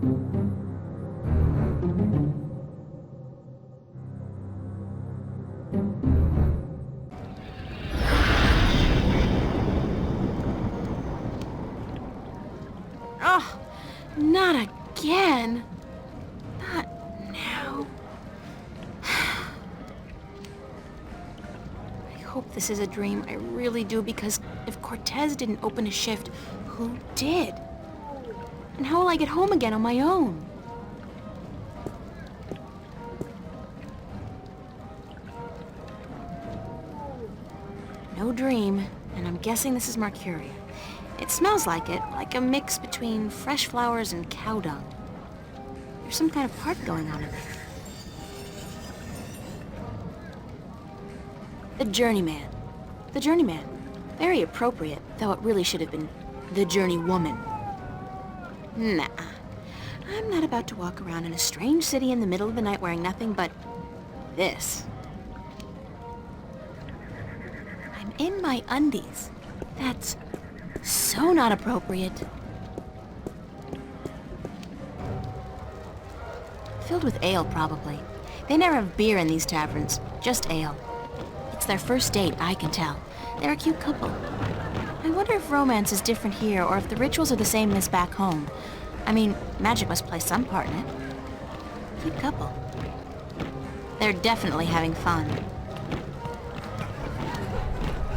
Oh, not again. Not now. I hope this is a dream. I really do, because if Cortez didn't open a shift, who did? And how will I get home again on my own? No dream, and I'm guessing this is Marcuria. It smells like it, like a mix between fresh flowers and cow dung. There's some kind of party going on in there. The Journeyman. The Journeyman. Very appropriate, though it really should have been the Journeywoman. Nah. I'm not about to walk around in a strange city in the middle of the night wearing nothing but this. I'm in my undies. That's so not appropriate. Filled with ale, probably. They never have beer in these taverns, just ale. It's their first date, I can tell. They're a cute couple. I wonder if romance is different here, or if the rituals are the same as back home. I mean, magic must play some part in it. Cute couple. They're definitely having fun.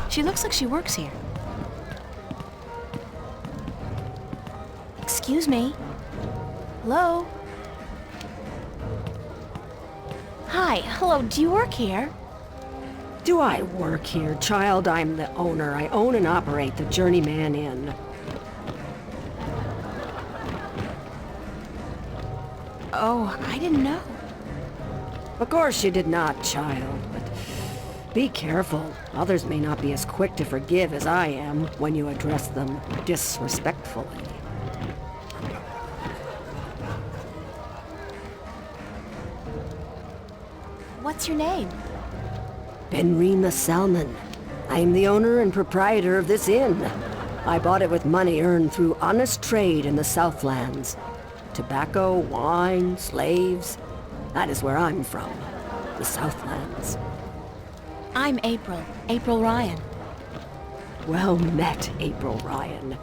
She looks like she works here. Excuse me. Hello? Hi, hello, do you work here? Do I work here, child? I'm the owner. I own and operate the Journeyman Inn. Oh, I didn't know. Of course you did not, child, but be careful. Others may not be as quick to forgive as I am when you address them disrespectfully. What's your name? Benreen the Salmon. I'm the owner and proprietor of this inn. I bought it with money earned through honest trade in the Southlands. Tobacco, wine, slaves. That is where I'm from. The Southlands. I'm April. April Ryan. Well met, April Ryan.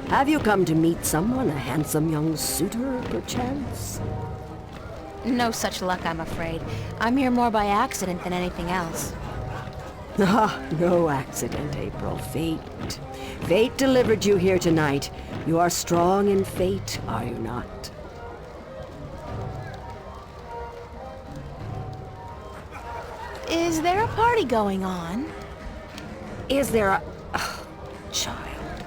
Have you come to meet someone, a handsome young suitor, perchance? No such luck, I'm afraid. I'm here more by accident than anything else. Ah, no accident, April. Fate. Fate delivered you here tonight. You are strong in fate, are you not? Is there a party going on? Is there a... Oh, child.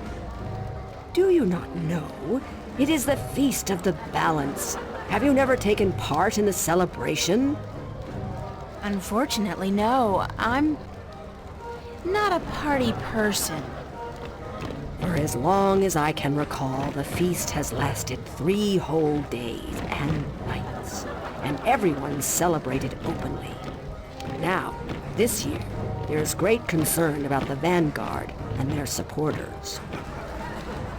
Do you not know? It is the Feast of the Balance. Have you never taken part in the celebration? Unfortunately, no. I'm not a party person. For as long as I can recall, the feast has lasted 3 whole days and nights, and everyone celebrated openly. Now, this year, there is great concern about the Vanguard and their supporters.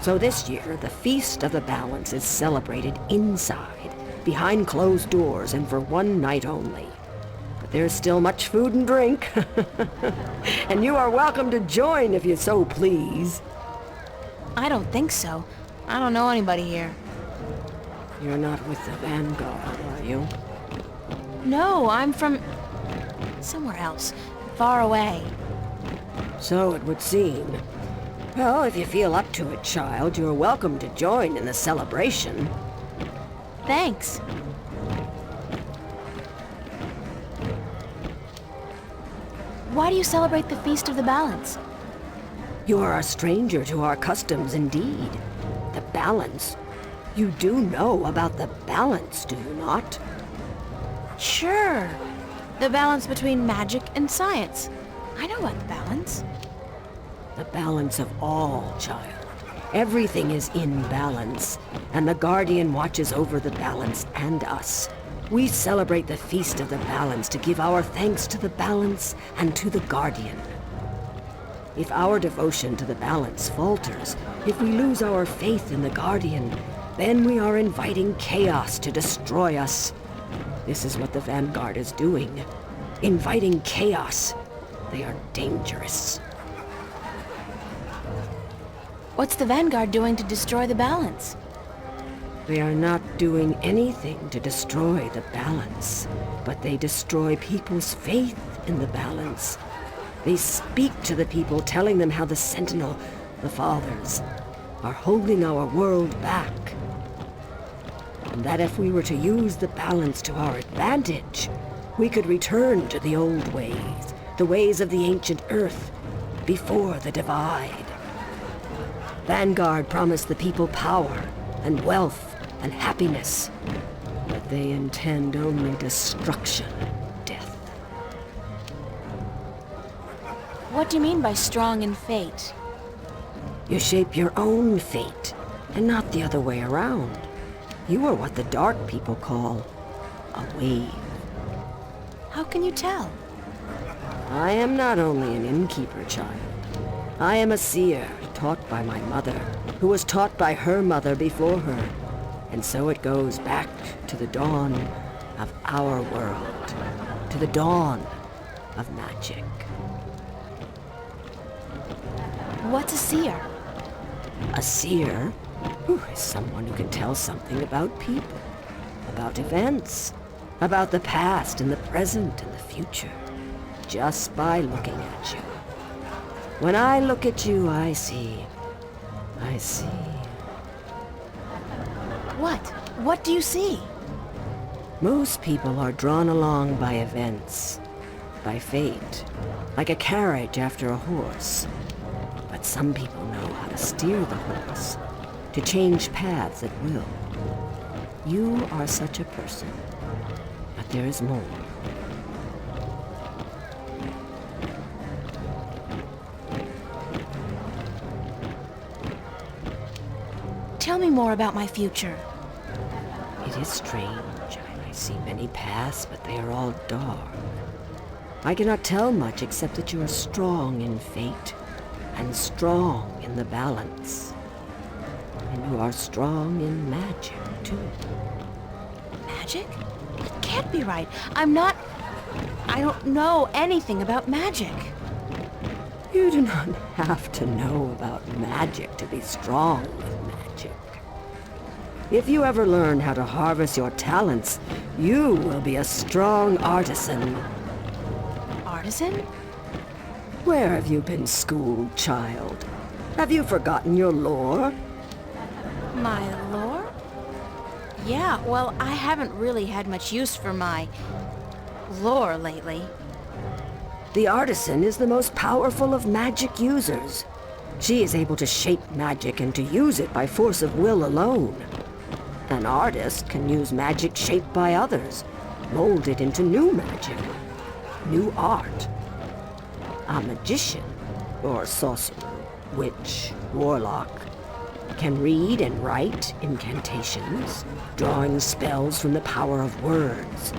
So this year, the Feast of the Balance is celebrated inside, behind closed doors, and for 1 night only. But there's still much food and drink. And you are welcome to join if you so please. I don't think so. I don't know anybody here. You're not with the Vanguard, are you? No, I'm from somewhere else, far away. So it would seem. Well, if you feel up to it, child, you're welcome to join in the celebration. Thanks. Why do you celebrate the Feast of the Balance? You are a stranger to our customs indeed. The balance. You do know about the balance, do you not? Sure. The balance between magic and science. I know about the balance. The balance of all, child. Everything is in balance, and the Guardian watches over the balance and us. We celebrate the Feast of the Balance to give our thanks to the balance and to the Guardian. If our devotion to the balance falters, if we lose our faith in the Guardian, then we are inviting chaos to destroy us. This is what the Vanguard is doing. Inviting chaos. They are dangerous. What's the Vanguard doing to destroy the balance? They are not doing anything to destroy the balance, but they destroy people's faith in the balance. They speak to the people, telling them how the Sentinel, the Fathers, are holding our world back. And that if we were to use the balance to our advantage, we could return to the old ways, the ways of the ancient Earth, before the divide. Vanguard promised the people power and wealth and happiness, but they intend only destruction and death. What do you mean by strong in fate? You shape your own fate, and not the other way around. You are what the Dark people call a wave. How can you tell? I am not only an innkeeper, child. I am a seer, taught by my mother, who was taught by her mother before her. And so it goes back to the dawn of our world, to the dawn of magic. What's a seer? A seer is someone who can tell something about people, about events, about the past and the present and the future, just by looking at you. When I look at you, I see. What? What do you see? Most people are drawn along by events, by fate, like a carriage after a horse. But some people know how to steer the horse, to change paths at will. You are such a person, but there is more. Tell me more about my future. It is strange. I see many paths, but they are all dark. I cannot tell much except that you are strong in fate, and strong in the balance. And you are strong in magic, too. Magic? It can't be right. I don't know anything about magic. You do not have to know about magic to be strong with magic. If you ever learn how to harvest your talents, you will be a strong artisan. Artisan? Where have you been schooled, child? Have you forgotten your lore? My lore? Yeah, well, I haven't really had much use for my lore lately. The artisan is the most powerful of magic users. She is able to shape magic and to use it by force of will alone. An artist can use magic shaped by others, mold it into new magic, new art. A magician, or sorcerer, witch, warlock, can read and write incantations, drawing spells from the power of words.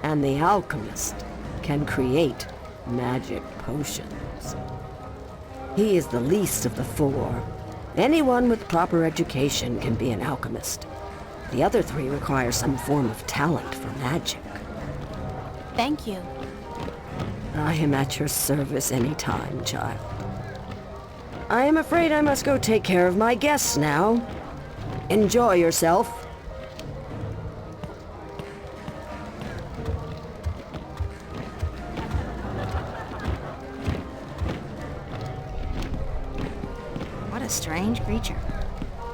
And the alchemist can create magic potions. He is the least of the four. Anyone with proper education can be an alchemist. The other three require some form of talent for magic. Thank you. I am at your service any time, child. I am afraid I must go take care of my guests now. Enjoy yourself. What a strange creature.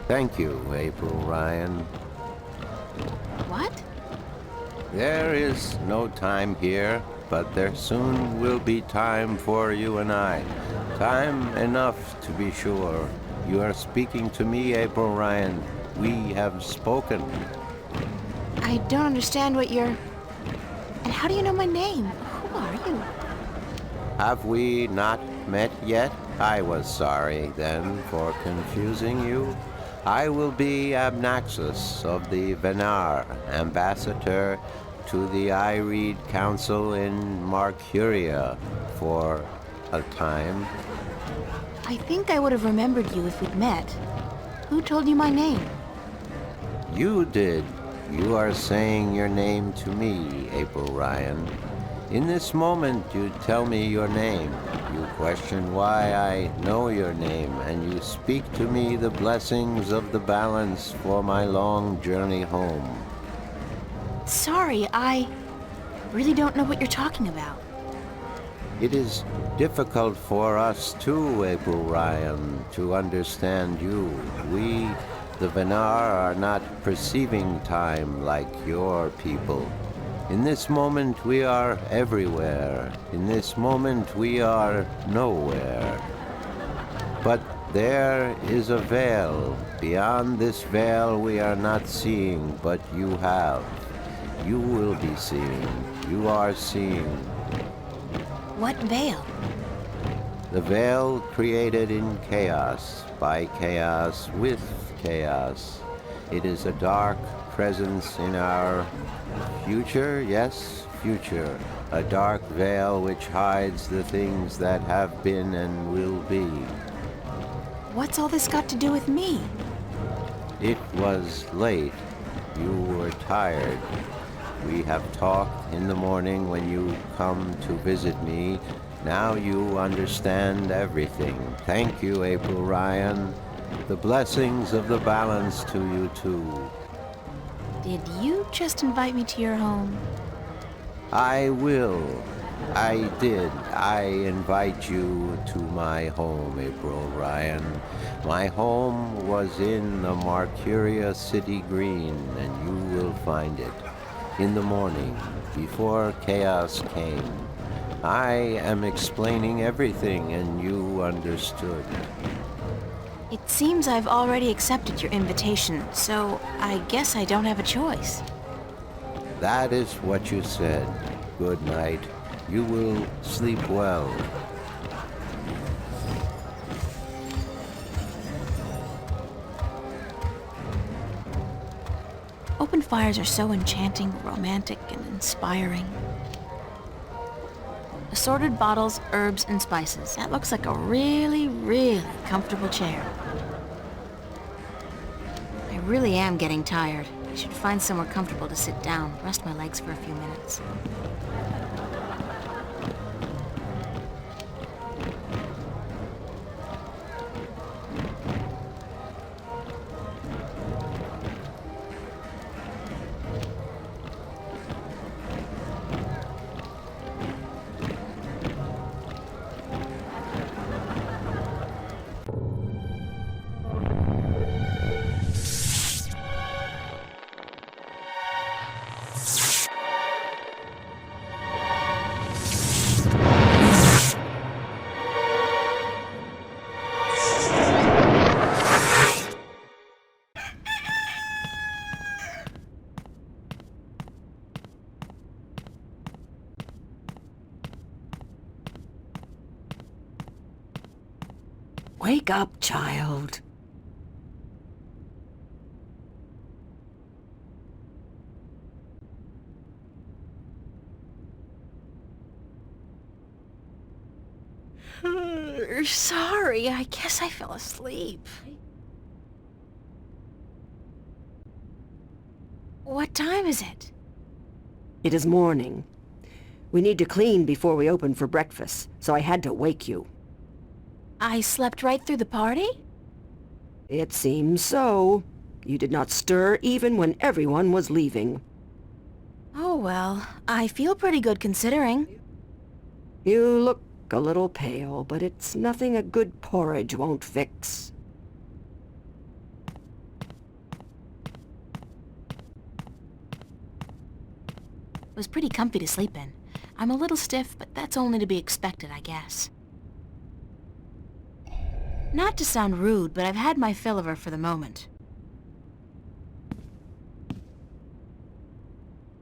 Thank you, April Ryan. What? There is no time here, but there soon will be time for you and I. Time enough, to be sure. You are speaking to me, April Ryan. We have spoken. I don't understand what you're... And how do you know my name? Who are you? Have we not met yet? I was sorry, then, for confusing you. I will be Abnaxus of the Venar, ambassador to the Ireed Council in Marcuria for a time. I think I would have remembered you if we'd met. Who told you my name? You did. You are saying your name to me, April Ryan. In this moment, you tell me your name. You question why I know your name, and you speak to me the blessings of the balance for my long journey home. Sorry, I really don't know what you're talking about. It is difficult for us too, April Ryan, to understand you. We, the Venar, are not perceiving time like your people. In this moment we are everywhere. In this moment we are nowhere. But there is a veil. Beyond this veil we are not seeing, but you have. You will be seeing. You are seeing. What veil? The veil created in chaos, by chaos, with chaos. It is a dark presence in our future, yes, future. A dark veil which hides the things that have been and will be. What's all this got to do with me? It was late. You were tired. We have talked in the morning when you come to visit me. Now you understand everything. Thank you, April Ryan. The blessings of the balance to you too. Did you just invite me to your home? I will. I did. I invite you to my home, April Ryan. My home was in the Marcuria City Green, and you will find it. In the morning, before chaos came. I am explaining everything, and you understood. It seems I've already accepted your invitation, so I guess I don't have a choice. That is what you said. Good night. You will sleep well. Open fires are so enchanting, romantic, and inspiring. Assorted bottles, herbs, and spices. That looks like a really, really comfortable chair. I really am getting tired. I should find somewhere comfortable to sit down, rest my legs for a few minutes. Wake up, child. Sorry, I guess I fell asleep. What time is it? It is morning. We need to clean before we open for breakfast, so I had to wake you. I slept right through the party? It seems so. You did not stir even when everyone was leaving. Oh well, I feel pretty good considering. You look a little pale, but it's nothing a good porridge won't fix. It was pretty comfy to sleep in. I'm a little stiff, but that's only to be expected, I guess. Not to sound rude, but I've had my fill of her for the moment.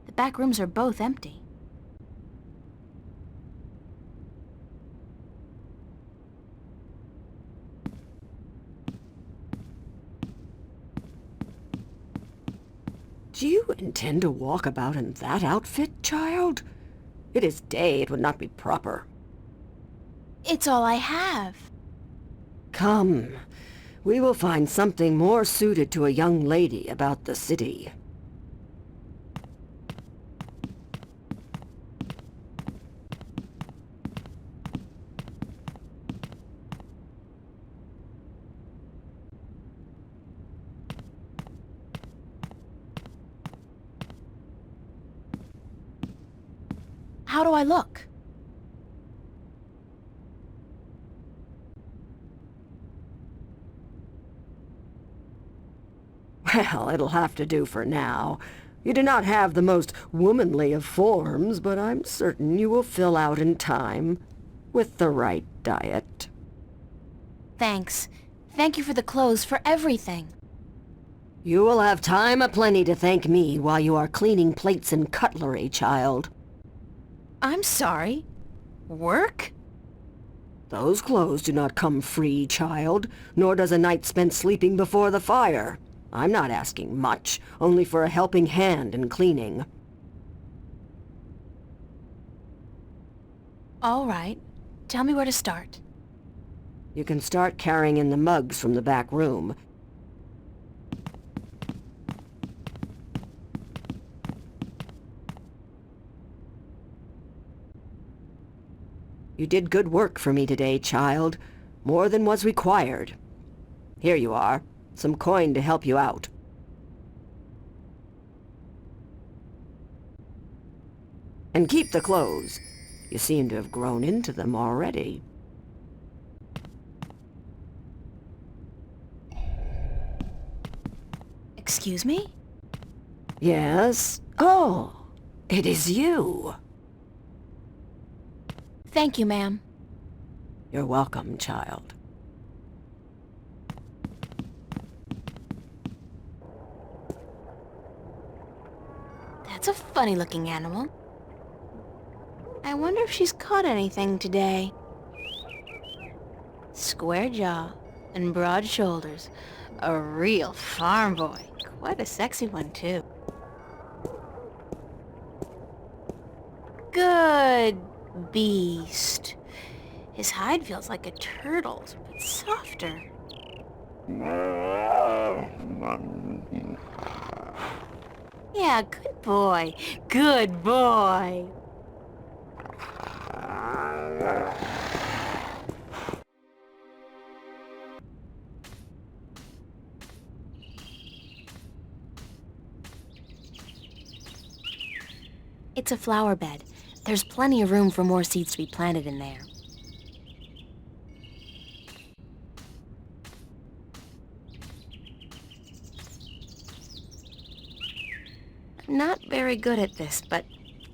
The back rooms are both empty. Do you intend to walk about in that outfit, child? It is day, it would not be proper. It's all I have. Come, We will find something more suited to a young lady about the city. How do I look? Well, it'll have to do for now. You do not have the most womanly of forms, but I'm certain you will fill out in time, with the right diet. Thanks. Thank you for the clothes, for everything. You will have time aplenty to thank me while you are cleaning plates and cutlery, child. I'm sorry. Work? Those clothes do not come free, child, nor does a night spent sleeping before the fire. I'm not asking much, only for a helping hand in cleaning. All right. Tell me where to start. You can start carrying in the mugs from the back room. You did good work for me today, child. More than was required. Here you are. Some coin to help you out. And keep the clothes. You seem to have grown into them already. Excuse me? Yes? Oh, it is you. Thank you, ma'am. You're welcome, child. That's a funny-looking animal. I wonder if she's caught anything today. Square jaw and broad shoulders. A real farm boy. Quite a sexy one, too. Good beast. His hide feels like a turtle's, but softer. Yeah, good boy. Good boy. It's a flower bed. There's plenty of room for more seeds to be planted in there. I'm not very good at this, but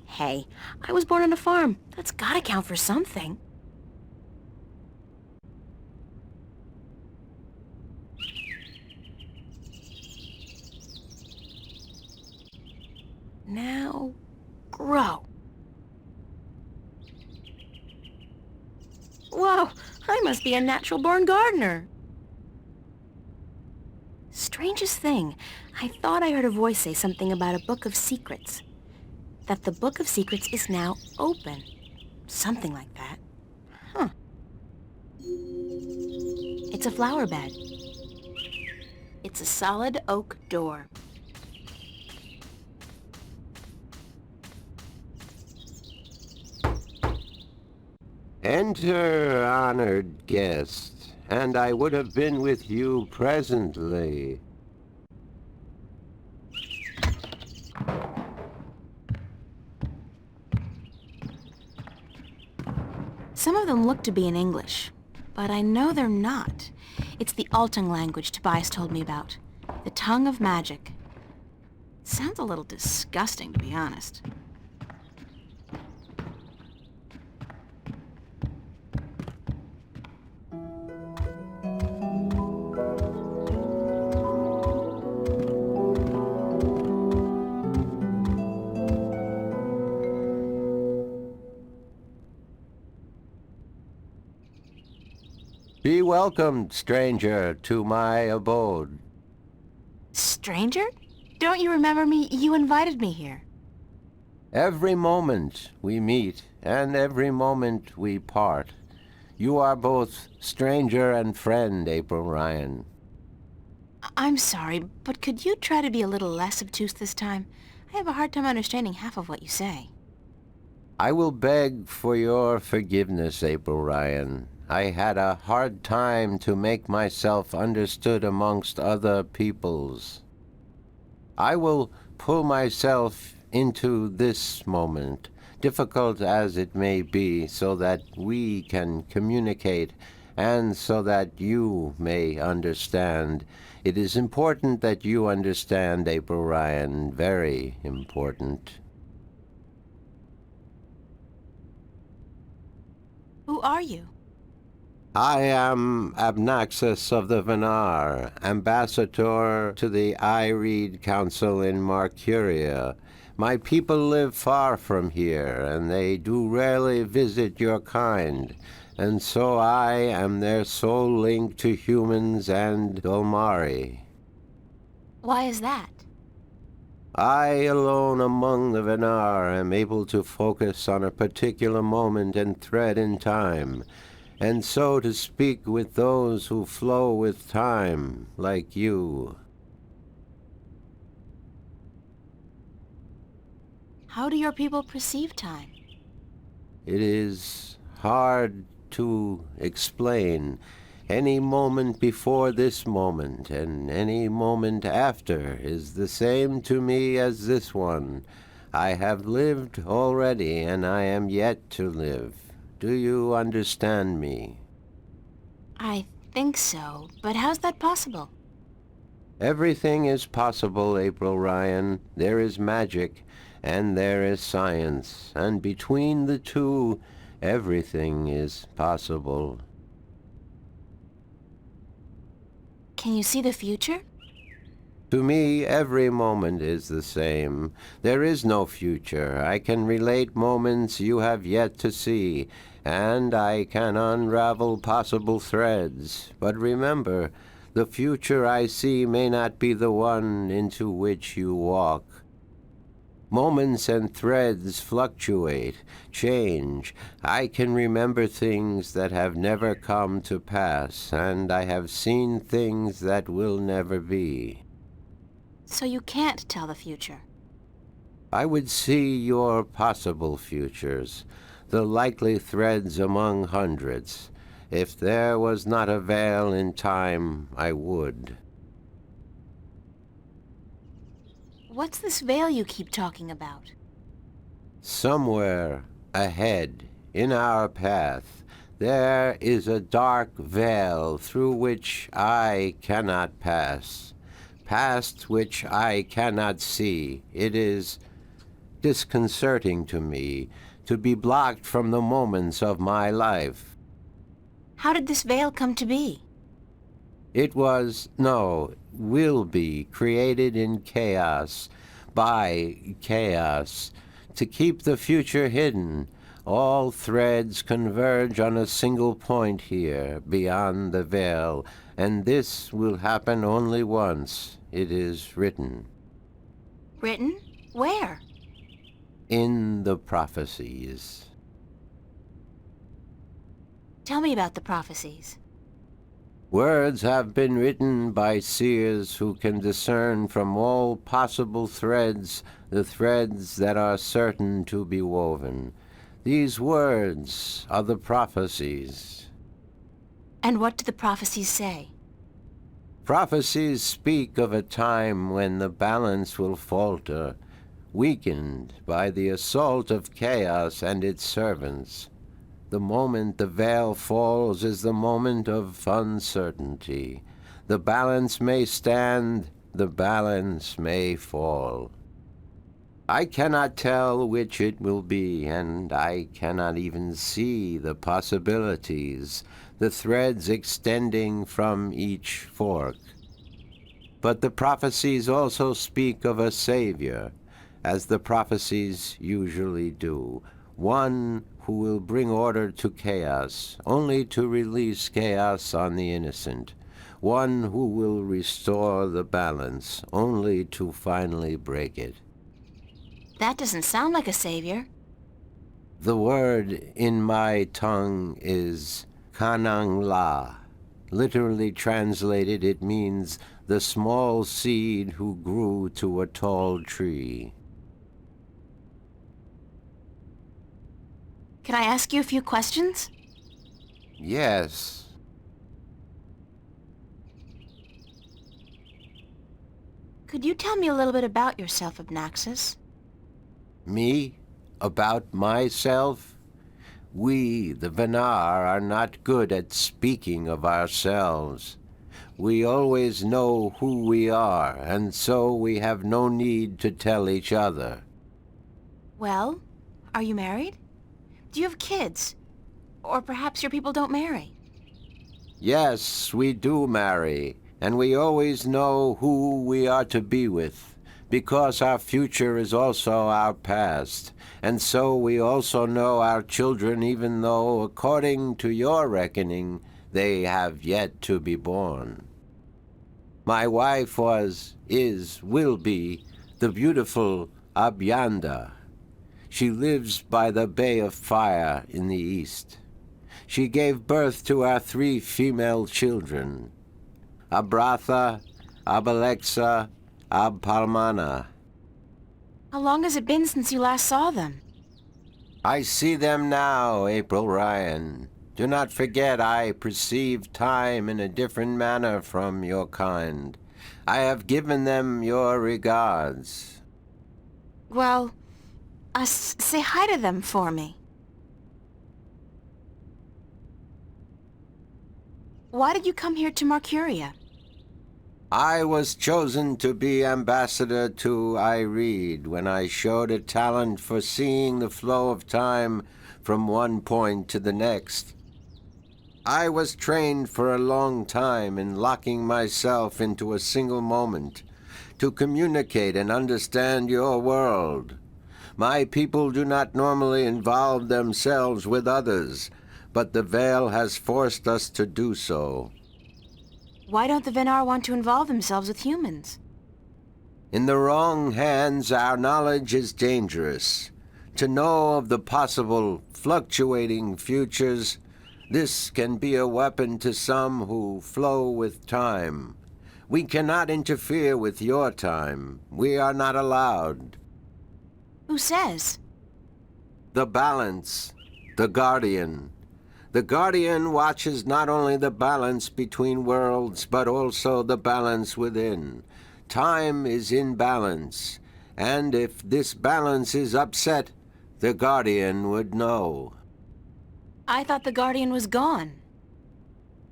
hey, I was born on a farm. That's gotta count for something. Now, grow. Whoa, I must be a natural-born gardener. Strangest thing, I thought I heard a voice say something about a book of secrets. That the book of secrets is now open. Something like that. Huh. It's a flower bed. It's a solid oak door. Enter, honored guest, and I would have been with you presently. Some of them look to be in English, but I know they're not. It's the Altung language Tobias told me about. The tongue of magic. Sounds a little disgusting, to be honest. Be welcomed, stranger, to my abode. Stranger? Don't you remember me? You invited me here. Every moment we meet, and every moment we part. You are both stranger and friend, April Ryan. I'm sorry, but could you try to be a little less obtuse this time? I have a hard time understanding half of what you say. I will beg for your forgiveness, April Ryan. I had a hard time to make myself understood amongst other peoples. I will pull myself into this moment, difficult as it may be, so that we can communicate and so that you may understand. It is important that you understand, April Ryan, very important. Who are you? I am Abnaxus of the Venar, ambassador to the Ireed Council in Marcuria. My people live far from here, and they do rarely visit your kind, and so I am their sole link to humans and Dolmari. Why is that? I alone among the Venar am able to focus on a particular moment and thread in time, and so to speak with those who flow with time, like you. How do your people perceive time? It is hard to explain. Any moment before this moment and any moment after is the same to me as this one. I have lived already, and I am yet to live. Do you understand me? I think so, but how's that possible? Everything is possible, April Ryan. There is magic, and there is science, and between the two, everything is possible. Can you see the future? To me, every moment is the same. There is no future. I can relate moments you have yet to see, and I can unravel possible threads. But remember, the future I see may not be the one into which you walk. Moments and threads fluctuate, change. I can remember things that have never come to pass, and I have seen things that will never be. So you can't tell the future. I would see your possible futures, the likely threads among hundreds. If there was not a veil in time, I would. What's this veil you keep talking about? Somewhere ahead, in our path, there is a dark veil through which I cannot pass, past which I cannot see. It is disconcerting to me to be blocked from the moments of my life. How did this veil come to be? It was, no, will be, created in chaos, by chaos, to keep the future hidden. All threads converge on a single point here, beyond the veil, and this will happen only once. It is written. Written? Where? In the prophecies. Tell me about the prophecies. Words have been written by seers who can discern from all possible threads the threads that are certain to be woven. These words are the prophecies. And what do the prophecies say? Prophecies speak of a time when the balance will falter, weakened by the assault of chaos and its servants. The moment the veil falls is the moment of uncertainty. The balance may stand, the balance may fall. I cannot tell which it will be, and I cannot even see the possibilities, the threads extending from each fork. But the prophecies also speak of a Savior, as the prophecies usually do, one who will bring order to chaos, only to release chaos on the innocent, one who will restore the balance, only to finally break it. That doesn't sound like a savior. The word in my tongue is Kanang La, Literally translated, it means the small seed who grew to a tall tree. Can I ask you a few questions? Yes. Could you tell me a little bit about yourself, Abnaxis? Me? About myself? We, the Venar, are not good at speaking of ourselves. We always know who we are, and so we have no need to tell each other. Well, are you married? Do you have kids? Or perhaps your people don't marry? Yes, we do marry, and we always know who we are to be with, because our future is also our past, and so we also know our children even though, according to your reckoning, they have yet to be born. My wife will be, the beautiful Abyanda. She lives by the Bay of Fire in the east. She gave birth to our 3 female children, Abratha, Abalexa, Abpalmana. How long has it been since you last saw them? I see them now, April Ryan. Do not forget I perceive time in a different manner from your kind. I have given them your regards. Well, say hi to them for me. Why did you come here to Marcuria? I was chosen to be ambassador to Ireed when I showed a talent for seeing the flow of time from one point to the next. I was trained for a long time in locking myself into a single moment to communicate and understand your world. My people do not normally involve themselves with others, but the Veil has forced us to do so. Why don't the Venar want to involve themselves with humans? In the wrong hands, our knowledge is dangerous. To know of the possible fluctuating futures, this can be a weapon to some who flow with time. We cannot interfere with your time. We are not allowed. Who says? The balance, the Guardian. The Guardian watches not only the balance between worlds, but also the balance within. Time is in balance, and if this balance is upset, the Guardian would know. I thought the Guardian was gone.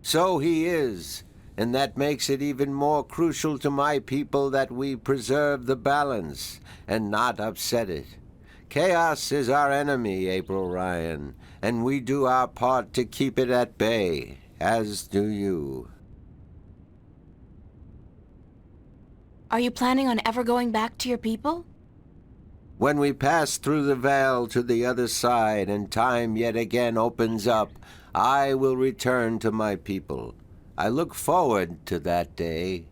So he is, and that makes it even more crucial to my people that we preserve the balance and not upset it. Chaos is our enemy, April Ryan, and we do our part to keep it at bay, as do you. Are you planning on ever going back to your people? When we pass through the veil to the other side and time yet again opens up, I will return to my people. I look forward to that day.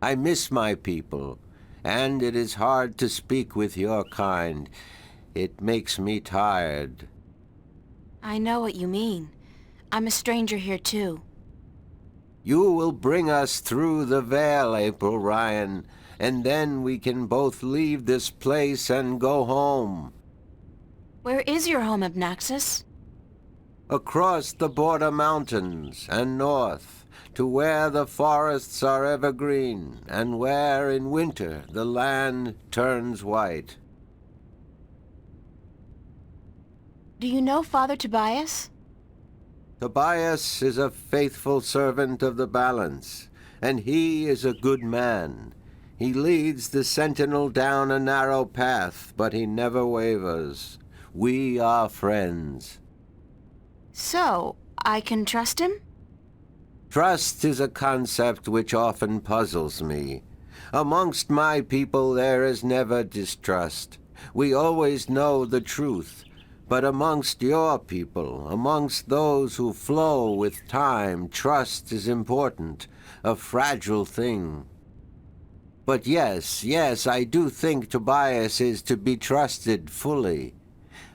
I miss my people, and it is hard to speak with your kind. It makes me tired. I know what you mean. I'm a stranger here too. You will bring us through the veil, April Ryan, and then we can both leave this place and go home. Where is your home, Abnaxis? Across the border mountains and north, to where the forests are evergreen, and where in winter the land turns white. Do you know Father Tobias? Tobias is a faithful servant of the balance, and he is a good man. He leads the sentinel down a narrow path, but he never wavers. We are friends. So, I can trust him? Trust is a concept which often puzzles me. Amongst my people there is never distrust. We always know the truth. But amongst your people, amongst those who flow with time, trust is important, a fragile thing. But yes, I do think Tobias is to be trusted fully.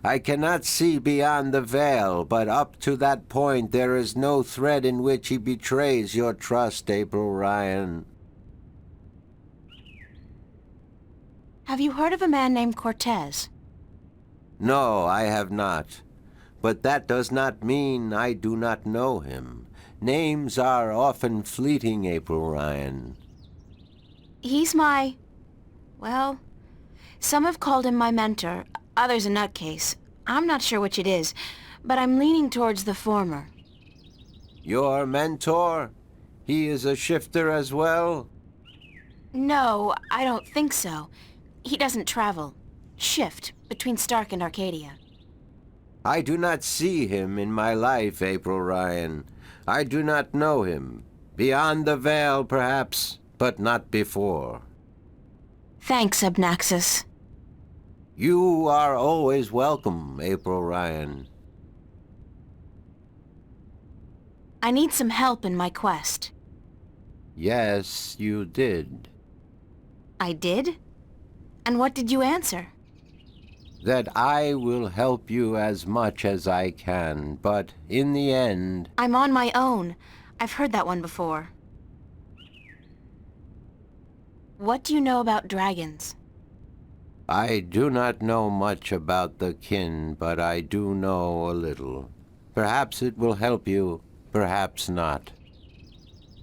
I cannot see beyond the veil, but up to that point there is no thread in which he betrays your trust, April Ryan. Have you heard of a man named Cortez? No, I have not. But that does not mean I do not know him. Names are often fleeting, April Ryan. He's my... well, some have called him my mentor, others a nutcase. I'm not sure which it is, but I'm leaning towards the former. Your mentor? He is a shifter as well? No, I don't think so. He doesn't travel. Shift between Stark and Arcadia. I do not see him in my life, April Ryan. I do not know him. Beyond the veil, perhaps, but not before. Thanks, Abnaxus. You are always welcome, April Ryan. I need some help in my quest. Yes, you did. I did? And what did you answer? That I will help you as much as I can, but in the end... I'm on my own. I've heard that one before. What do you know about dragons? I do not know much about the kin, but I do know a little. Perhaps it will help you, perhaps not.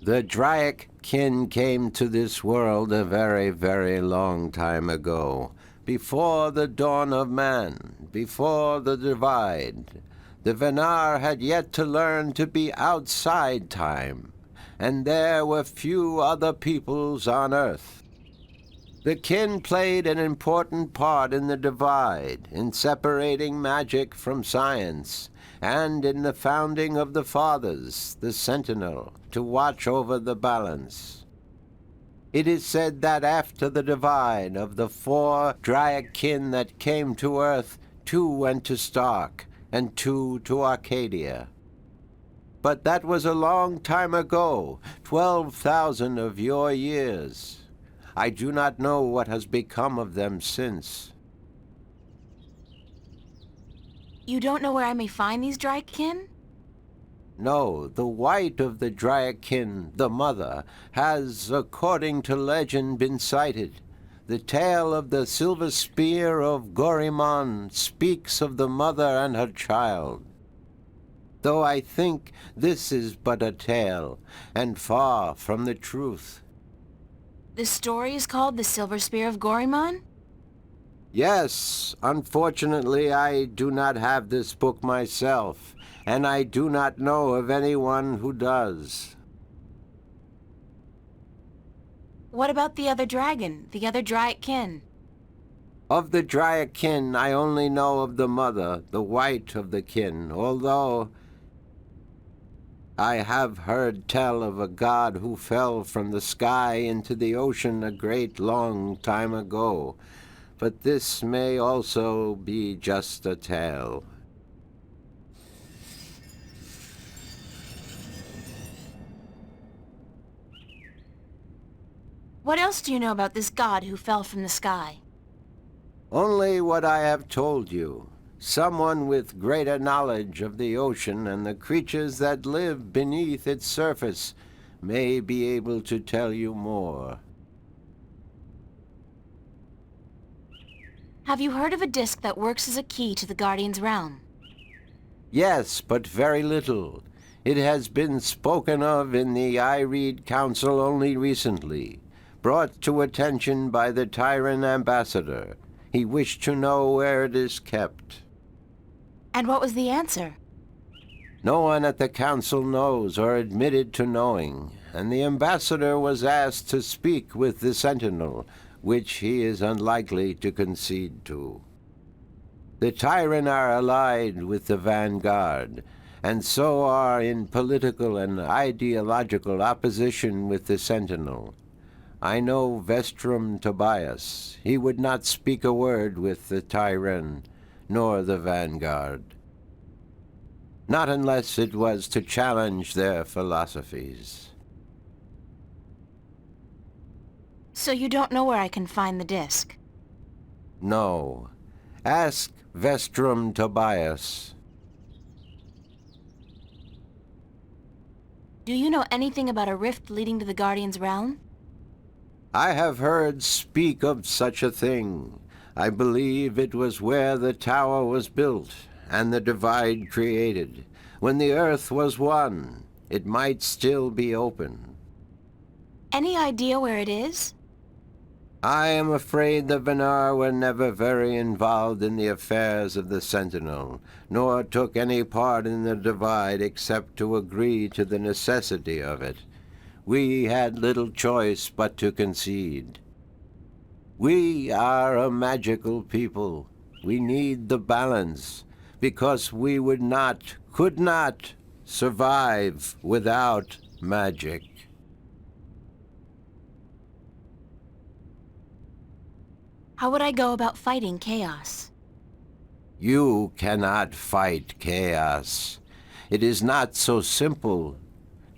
The Draic kin came to this world a very, very long time ago. Before the dawn of man, before the divide, the Venar had yet to learn to be outside time, and there were few other peoples on Earth. The kin played an important part in the divide, in separating magic from science, and in the founding of the Fathers, the Sentinel, to watch over the balance. It is said that after the divide of the 4 Draic kin that came to Earth, 2 went to Stark, and 2 to Arcadia. But that was a long time ago, 12,000 of your years. I do not know what has become of them since. You don't know where I may find these Draikkin? No, the white of the Draikin, the mother, has, according to legend, been sighted. The tale of the silver spear of Gorimon speaks of the mother and her child. Though I think this is but a tale, and far from the truth. The story is called The Silver Spear of Gorimon? Yes, unfortunately I do not have this book myself, and I do not know of anyone who does. What about the other dragon, the other Draic kin? Of the Draic kin, I only know of the mother, the white of the kin, although I have heard tell of a god who fell from the sky into the ocean a great long time ago. But this may also be just a tale. What else do you know about this god who fell from the sky? Only what I have told you. Someone with greater knowledge of the ocean and the creatures that live beneath its surface may be able to tell you more. Have you heard of a disc that works as a key to the Guardian's realm? Yes, but very little. It has been spoken of in the Ireed Council only recently, brought to attention by the Tyrant ambassador. He wished to know where it is kept. And what was the answer? No one at the council knows or admitted to knowing, and the ambassador was asked to speak with the Sentinel, which he is unlikely to concede to. The Tyrant are allied with the Vanguard, and so are in political and ideological opposition with the Sentinel. I know Vestrum Tobias. He would not speak a word with the Tyrant, nor the Vanguard. Not unless it was to challenge their philosophies. So you don't know where I can find the disc? No. Ask Vestrum Tobias. Do you know anything about a rift leading to the Guardian's realm? I have heard speak of such a thing. I believe it was where the tower was built and the divide created. When the earth was one, it might still be open. Any idea where it is? I am afraid the Venar were never very involved in the affairs of the Sentinel, nor took any part in the divide except to agree to the necessity of it. We had little choice but to concede. We are a magical people. We need the balance, because we could not survive without magic. How would I go about fighting chaos? You cannot fight chaos. It is not so simple.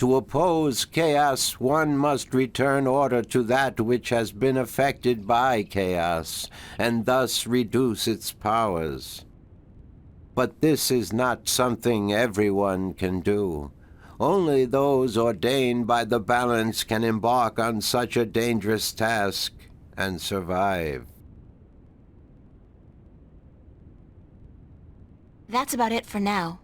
To oppose chaos, one must return order to that which has been affected by chaos, and thus reduce its powers. But this is not something everyone can do. Only those ordained by the balance can embark on such a dangerous task and survive. That's about it for now.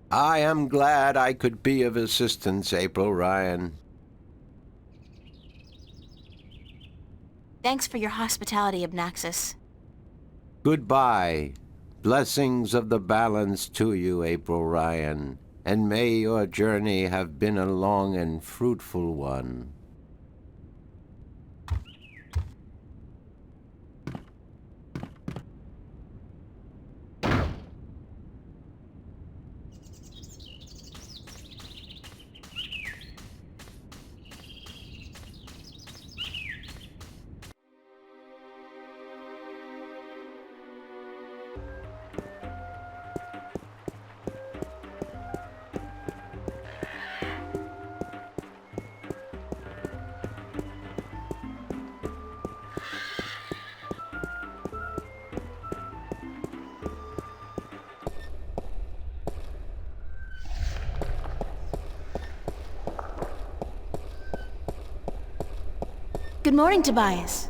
I am glad I could be of assistance, April Ryan. Thanks for your hospitality, Abnaxis. Goodbye. Blessings of the balance to you, April Ryan, and may your journey have been a long and fruitful one. Good morning, Tobias.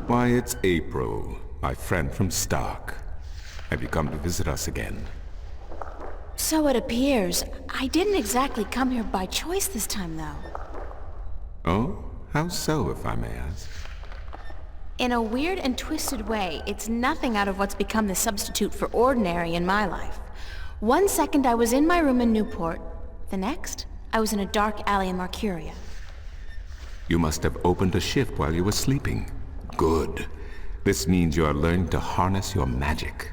Why, it's April, my friend from Stark. Have you come to visit us again? So it appears. I didn't exactly come here by choice this time, though. Oh? How so, if I may ask? In a weird and twisted way, it's nothing out of what's become the substitute for ordinary in my life. One second I was in my room in Newport. The next, I was in a dark alley in Marcuria. You must have opened a shift while you were sleeping. Good. This means you are learning to harness your magic.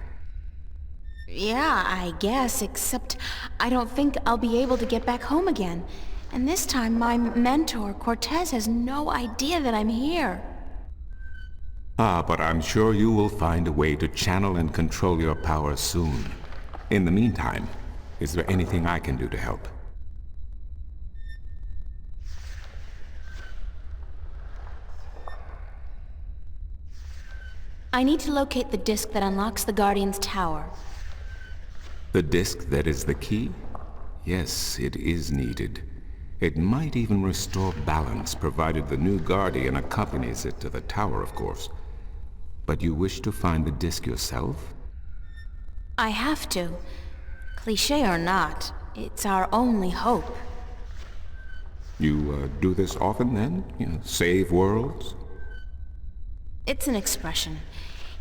Yeah, I guess, except I don't think I'll be able to get back home again. And this time my mentor, Cortez, has no idea that I'm here. Ah, but I'm sure you will find a way to channel and control your power soon. In the meantime, is there anything I can do to help? I need to locate the disc that unlocks the Guardian's tower. The disc that is the key? Yes, it is needed. It might even restore balance, provided the new Guardian accompanies it to the tower, of course. But you wish to find the disc yourself? I have to. Cliché or not, it's our only hope. You do this often then? Save worlds? It's an expression.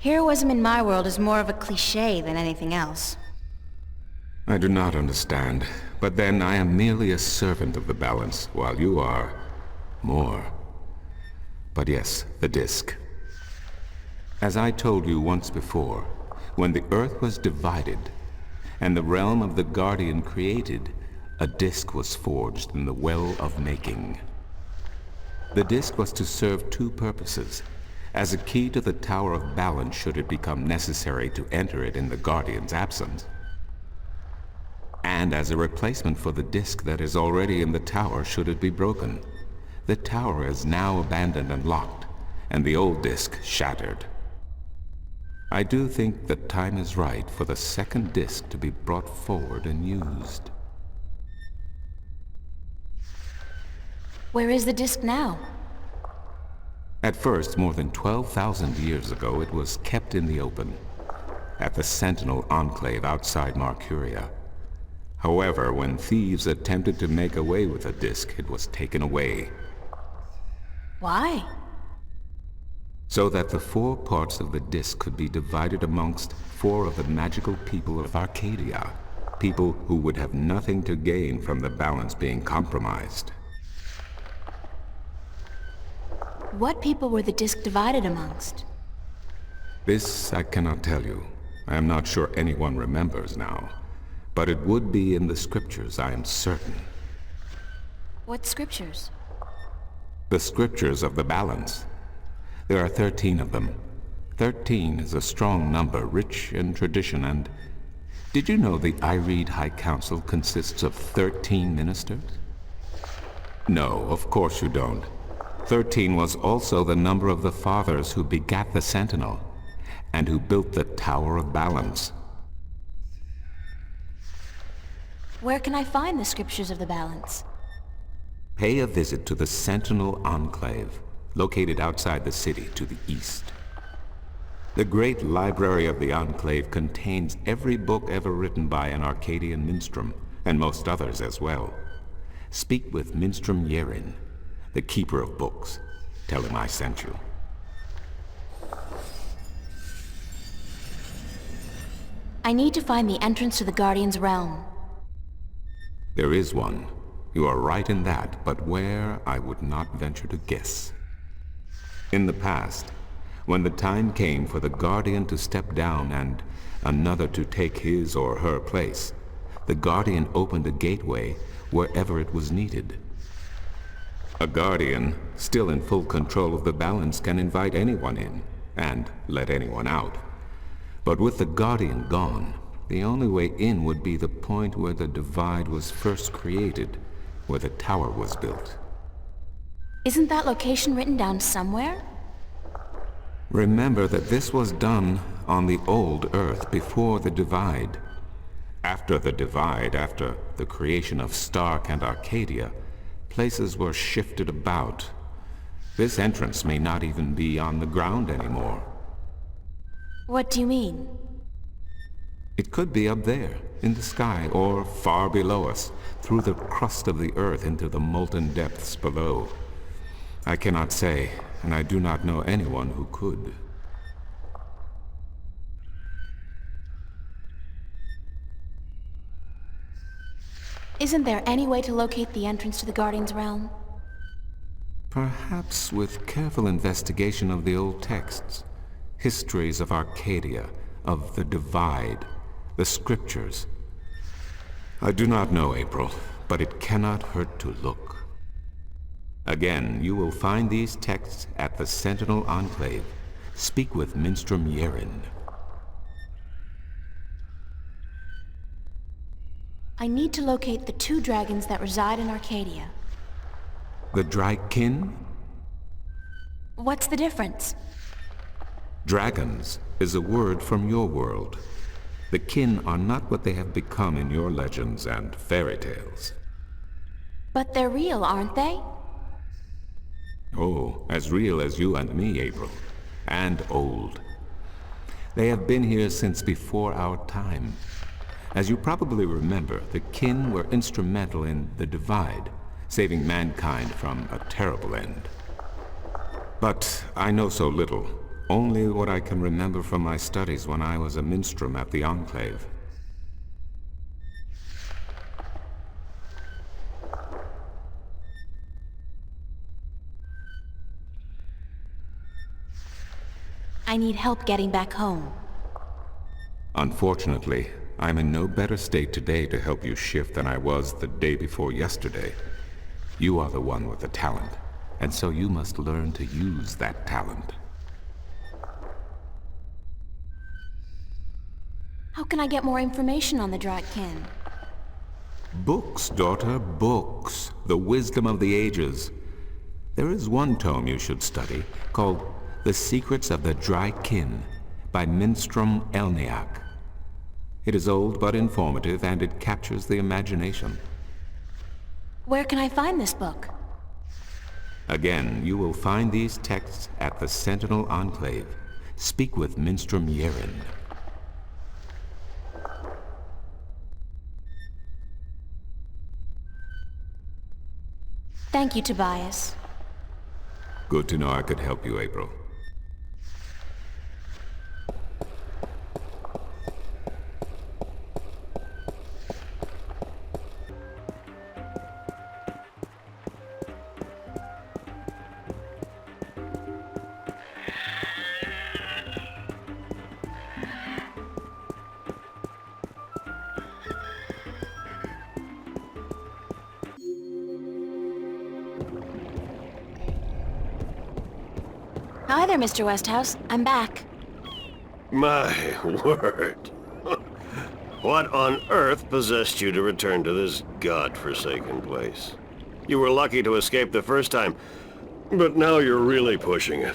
Heroism in my world is more of a cliché than anything else. I do not understand. But then I am merely a servant of the balance, while you are more. But yes, the disc. As I told you once before, when the Earth was divided, and the realm of the Guardian created, a disc was forged in the Well of Making. The disc was to serve two purposes: as a key to the Tower of Balance should it become necessary to enter it in the Guardian's absence, and as a replacement for the disc that is already in the tower should it be broken. The tower is now abandoned and locked, and the old disk shattered. I do think the time is right for the second disk to be brought forward and used. Where is the disc now? At first, more than 12,000 years ago, it was kept in the open, at the Sentinel Enclave outside Marcuria. However, when thieves attempted to make away with the disc, it was taken away. Why? So that the 4 parts of the disc could be divided amongst 4 of the magical people of Arcadia, people who would have nothing to gain from the balance being compromised. What people were the disc divided amongst? This I cannot tell you. I am not sure anyone remembers now. But it would be in the scriptures, I am certain. What scriptures? The scriptures of the balance. There are 13 of them. 13 is a strong number, rich in tradition, and... Did you know the Ireed High Council consists of 13 ministers? No, of course you don't. 13 was also the number of the fathers who begat the Sentinel, and who built the Tower of Balance. Where can I find the scriptures of the balance? Pay a visit to the Sentinel Enclave, located outside the city to the east. The great library of the Enclave contains every book ever written by an Arcadian minstrel, and most others as well. Speak with Minstrom Yerin, the keeper of books. Tell him I sent you. I need to find the entrance to the Guardian's realm. There is one. You are right in that, but where, I would not venture to guess. In the past, when the time came for the Guardian to step down and another to take his or her place, the Guardian opened a gateway wherever it was needed. A Guardian, still in full control of the balance, can invite anyone in, and let anyone out. But with the Guardian gone, the only way in would be the point where the divide was first created, where the tower was built. Isn't that location written down somewhere? Remember that this was done on the old Earth before the divide. After the divide, after the creation of Stark and Arcadia, places were shifted about. This entrance may not even be on the ground anymore. What do you mean? It could be up there, in the sky, or far below us, through the crust of the earth into the molten depths below. I cannot say, and I do not know anyone who could. Isn't there any way to locate the entrance to the Guardian's realm? Perhaps with careful investigation of the old texts, histories of Arcadia, of the Divide, the scriptures. I do not know, April, but it cannot hurt to look. Again, you will find these texts at the Sentinel Enclave. Speak with Minstrom Yerin. I need to locate the 2 dragons that reside in Arcadia. The Drykin? What's the difference? Dragons is a word from your world. The kin are not what they have become in your legends and fairy tales. But they're real, aren't they? Oh, as real as you and me, April. And old. They have been here since before our time. As you probably remember, the kin were instrumental in the Divide, saving mankind from a terrible end. But I know so little. Only what I can remember from my studies when I was a minstrel at the Enclave. I need help getting back home. Unfortunately, I'm in no better state today to help you shift than I was the day before yesterday. You are the one with the talent, and so you must learn to use that talent. How can I get more information on the Drakkin? Books, daughter, books. The wisdom of the ages. There is one tome you should study, called The Secrets of the Dry Kin, by Minstrom Elniak. It is old but informative, and it captures the imagination. Where can I find this book? Again, you will find these texts at the Sentinel Enclave. Speak with Minstrom Yeren. Thank you, Tobias. Good to know I could help you, April. Hi there, Mr. Westhouse. I'm back. My word. What on earth possessed you to return to this godforsaken place? You were lucky to escape the first time, but now you're really pushing it.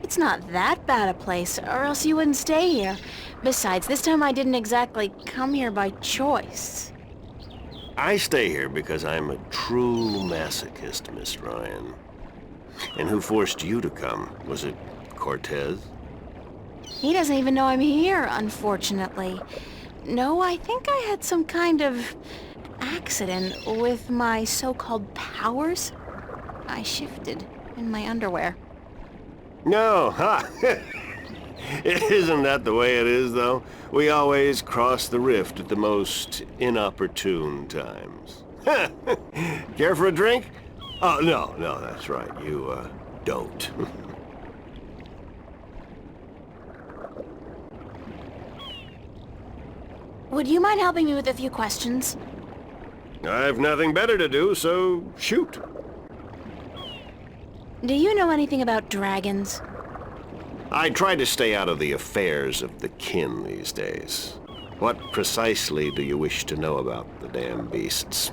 It's not that bad a place, or else you wouldn't stay here. Besides, this time I didn't exactly come here by choice. I stay here because I'm a true masochist, Miss Ryan. And who forced you to come? Was it Cortez? He doesn't even know I'm here, unfortunately. No, I think I had some kind of accident with my so-called powers. I shifted in my underwear. No, huh? Isn't that the way it is, though? We always cross the rift at the most inopportune times. Care for a drink? Oh, no, that's right. You, don't. Would you mind helping me with a few questions? I've nothing better to do, so shoot. Do you know anything about dragons? I try to stay out of the affairs of the kin these days. What precisely do you wish to know about the damn beasts?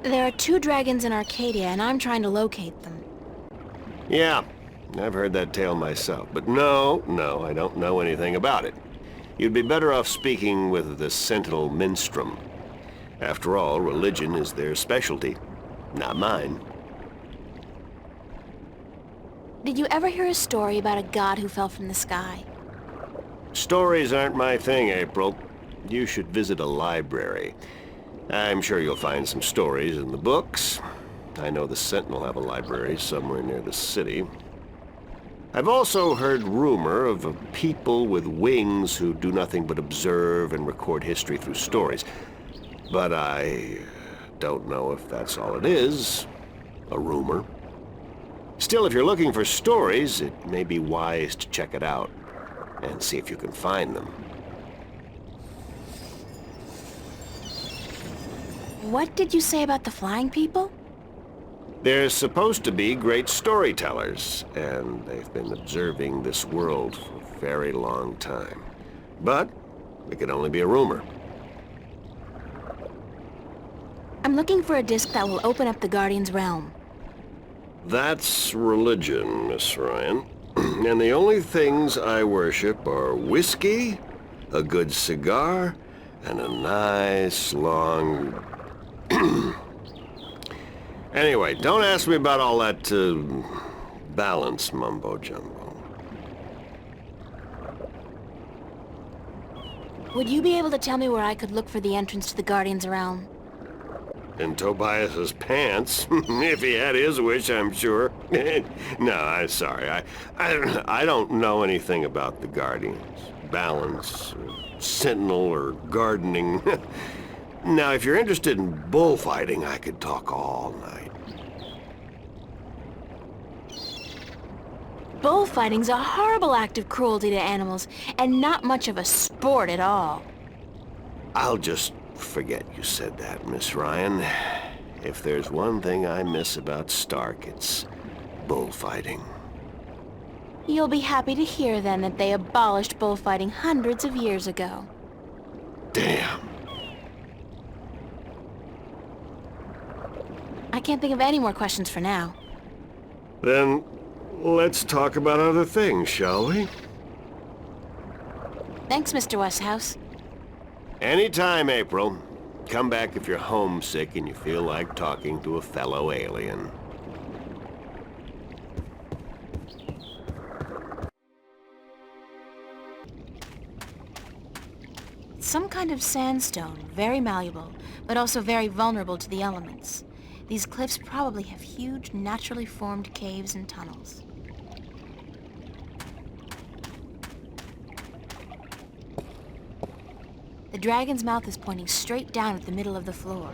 There are 2 dragons in Arcadia, and I'm trying to locate them. Yeah, I've heard that tale myself, but no, I don't know anything about it. You'd be better off speaking with the Sentinel Minstrom. After all, religion is their specialty, not mine. Did you ever hear a story about a god who fell from the sky? Stories aren't my thing, April. You should visit a library. I'm sure you'll find some stories in the books. I know the Sentinel have a library somewhere near the city. I've also heard rumor of a people with wings who do nothing but observe and record history through stories. But I don't know if that's all it is. A rumor. Still, if you're looking for stories, it may be wise to check it out and see if you can find them. What did you say about the flying people? They're supposed to be great storytellers, and they've been observing this world for a very long time. But it can only be a rumor. I'm looking for a disc that will open up the Guardian's realm. That's religion, Miss Ryan. And the only things I worship are whiskey, a good cigar, and a nice long... Anyway, don't ask me about all that, balance mumbo-jumbo. Would you be able to tell me where I could look for the entrance to the Guardian's realm? In Tobias's pants, if he had his wish, I'm sure. No, I'm sorry. I don't know anything about the Guardians. Balance, or Sentinel, or gardening. Now, if you're interested in bullfighting, I could talk all night. Bullfighting's a horrible act of cruelty to animals, and not much of a sport at all. I'll just forget you said that, Miss Ryan. If there's one thing I miss about Stark, it's bullfighting. You'll be happy to hear, then, that they abolished bullfighting hundreds of years ago. Damn. can't think of any more questions for now. Then, let's talk about other things, shall we? Thanks, Mr. Westhouse. Anytime, April. Come back if you're homesick and you feel like talking to a fellow alien. It's some kind of sandstone, very malleable, but also very vulnerable to the elements. These cliffs probably have huge, naturally formed caves and tunnels. The dragon's mouth is pointing straight down at the middle of the floor.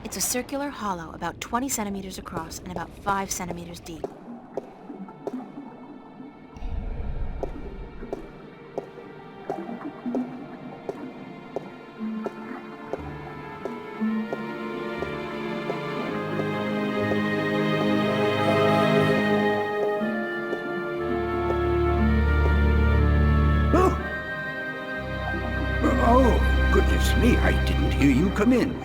It's a circular hollow about 20 centimeters across and about 5 centimeters deep. Oh, goodness me, I didn't hear you come in.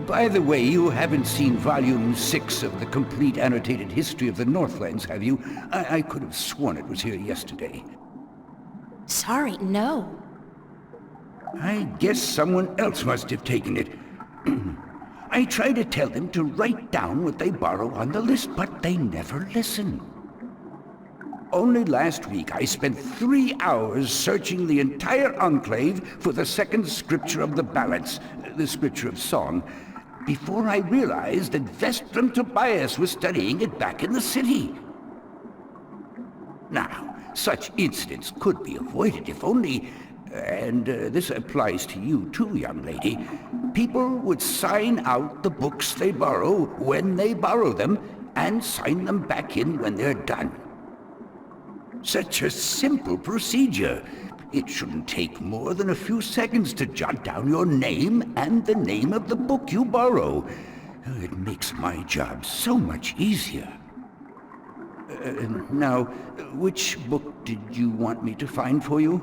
By the way, you haven't seen Volume 6 of the Complete Annotated History of the Northlands, have you? I could have sworn it was here yesterday. Sorry, no. I guess someone else must have taken it. I try to tell them to write down what they borrow on the list, but they never listen. Only last week I spent 3 hours searching the entire Enclave for the second scripture of the ballads, the scripture of song, before I realized that Vestrum Tobias was studying it back in the city. Now, such incidents could be avoided if only, and this applies to you too, young lady, people would sign out the books they borrow when they borrow them and sign them back in when they're done. Such a simple procedure. It shouldn't take more than a few seconds to jot down your name and the name of the book you borrow. It makes my job so much easier. Now, which book did you want me to find for you?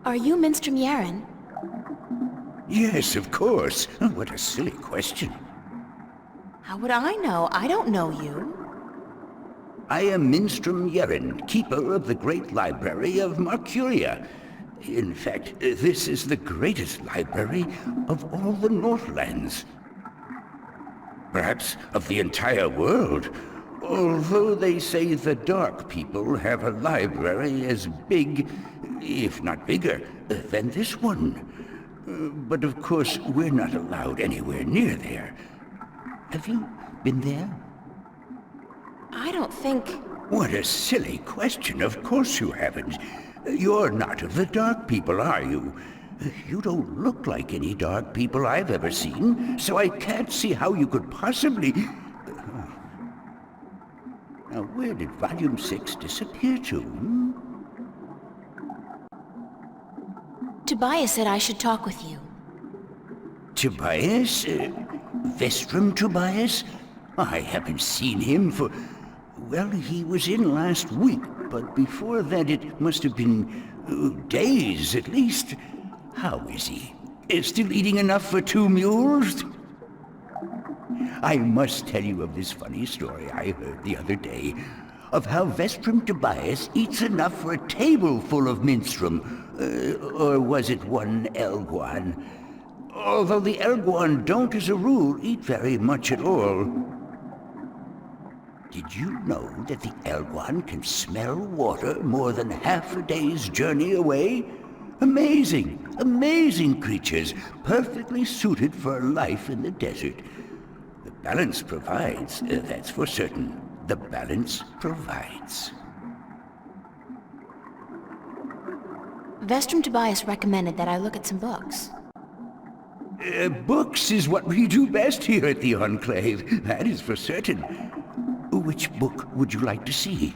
Are you Minstrom Yaren? Yes, of course. What a silly question. How would I know? I don't know you. I am Minstrom Yeren, keeper of the great library of Marcuria. In fact, this is the greatest library of all the Northlands. Perhaps of the entire world, although they say the Dark People have a library as big, if not bigger, than this one. But of course, we're not allowed anywhere near there. Have you been there? I don't think... What a silly question. Of course you haven't. You're not of the Dark People, are you? You don't look like any Dark People I've ever seen, so I can't see how you could possibly... Now, where did Volume 6 disappear to? Tobias said I should talk with you. Tobias? Vestrum Tobias? I haven't seen him for... Well, he was in last week, but before that it must have been days at least. How is he? Still eating enough for 2 mules? I must tell you of this funny story I heard the other day, of how Vestrum Tobias eats enough for a table full of minstrum, or was it one Elguan? Although the Elguan don't as a rule eat very much at all. Did you know that the Elguan can smell water more than half a day's journey away? Amazing, amazing creatures, perfectly suited for life in the desert. The balance provides, that's for certain. The balance provides. Vestrum Tobias recommended that I look at some books. Books is what we do best here at the Enclave, that is for certain. Which book would you like to see?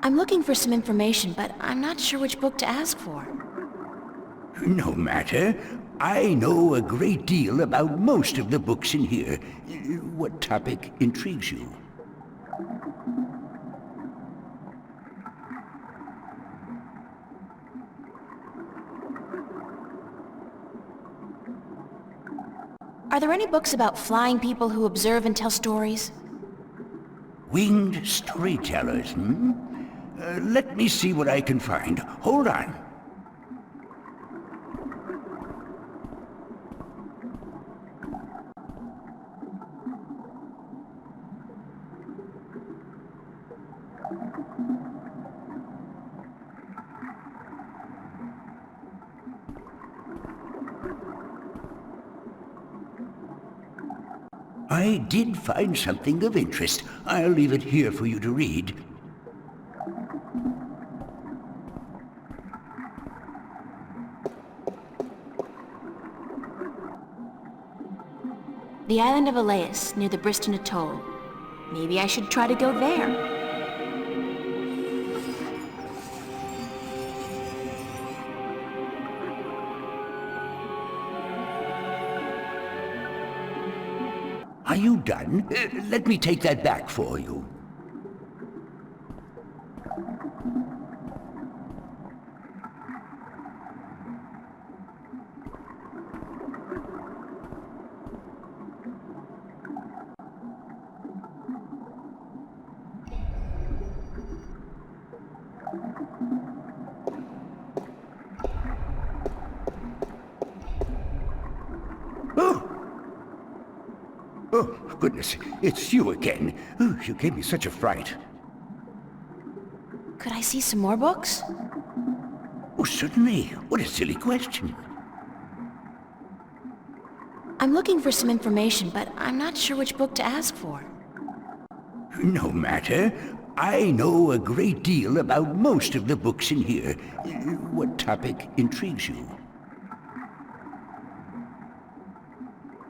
I'm looking for some information, but I'm not sure which book to ask for. No matter. I know a great deal about most of the books in here. What topic intrigues you? Are there any books about flying people who observe and tell stories? Winged storytellers, hmm? Let me see what I can find. Hold on. I did find something of interest. I'll leave it here for you to read. The island of Elias, near the Briston Atoll. Maybe I should try to go there. Are you done? Let me take that back for you. Oh, goodness, it's you again. Oh, you gave me such a fright. Could I see some more books? Oh, certainly. What a silly question. I'm looking for some information, but I'm not sure which book to ask for. No matter. I know a great deal about most of the books in here. What topic intrigues you?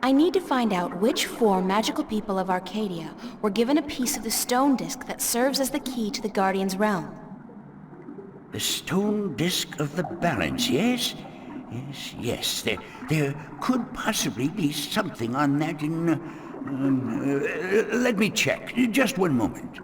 I need to find out which four magical people of Arcadia were given a piece of the stone disc that serves as the key to the Guardian's realm. The stone disc of the balance, yes? Yes. There could possibly be something on that in... let me check. Just one moment.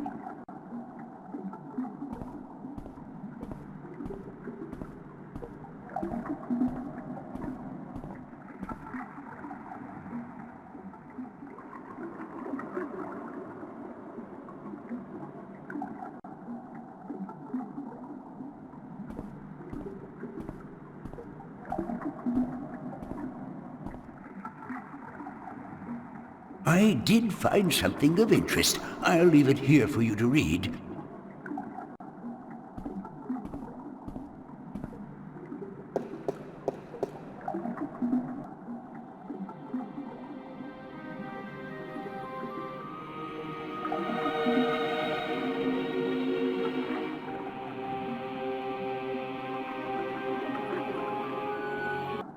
I did find something of interest. I'll leave it here for you to read.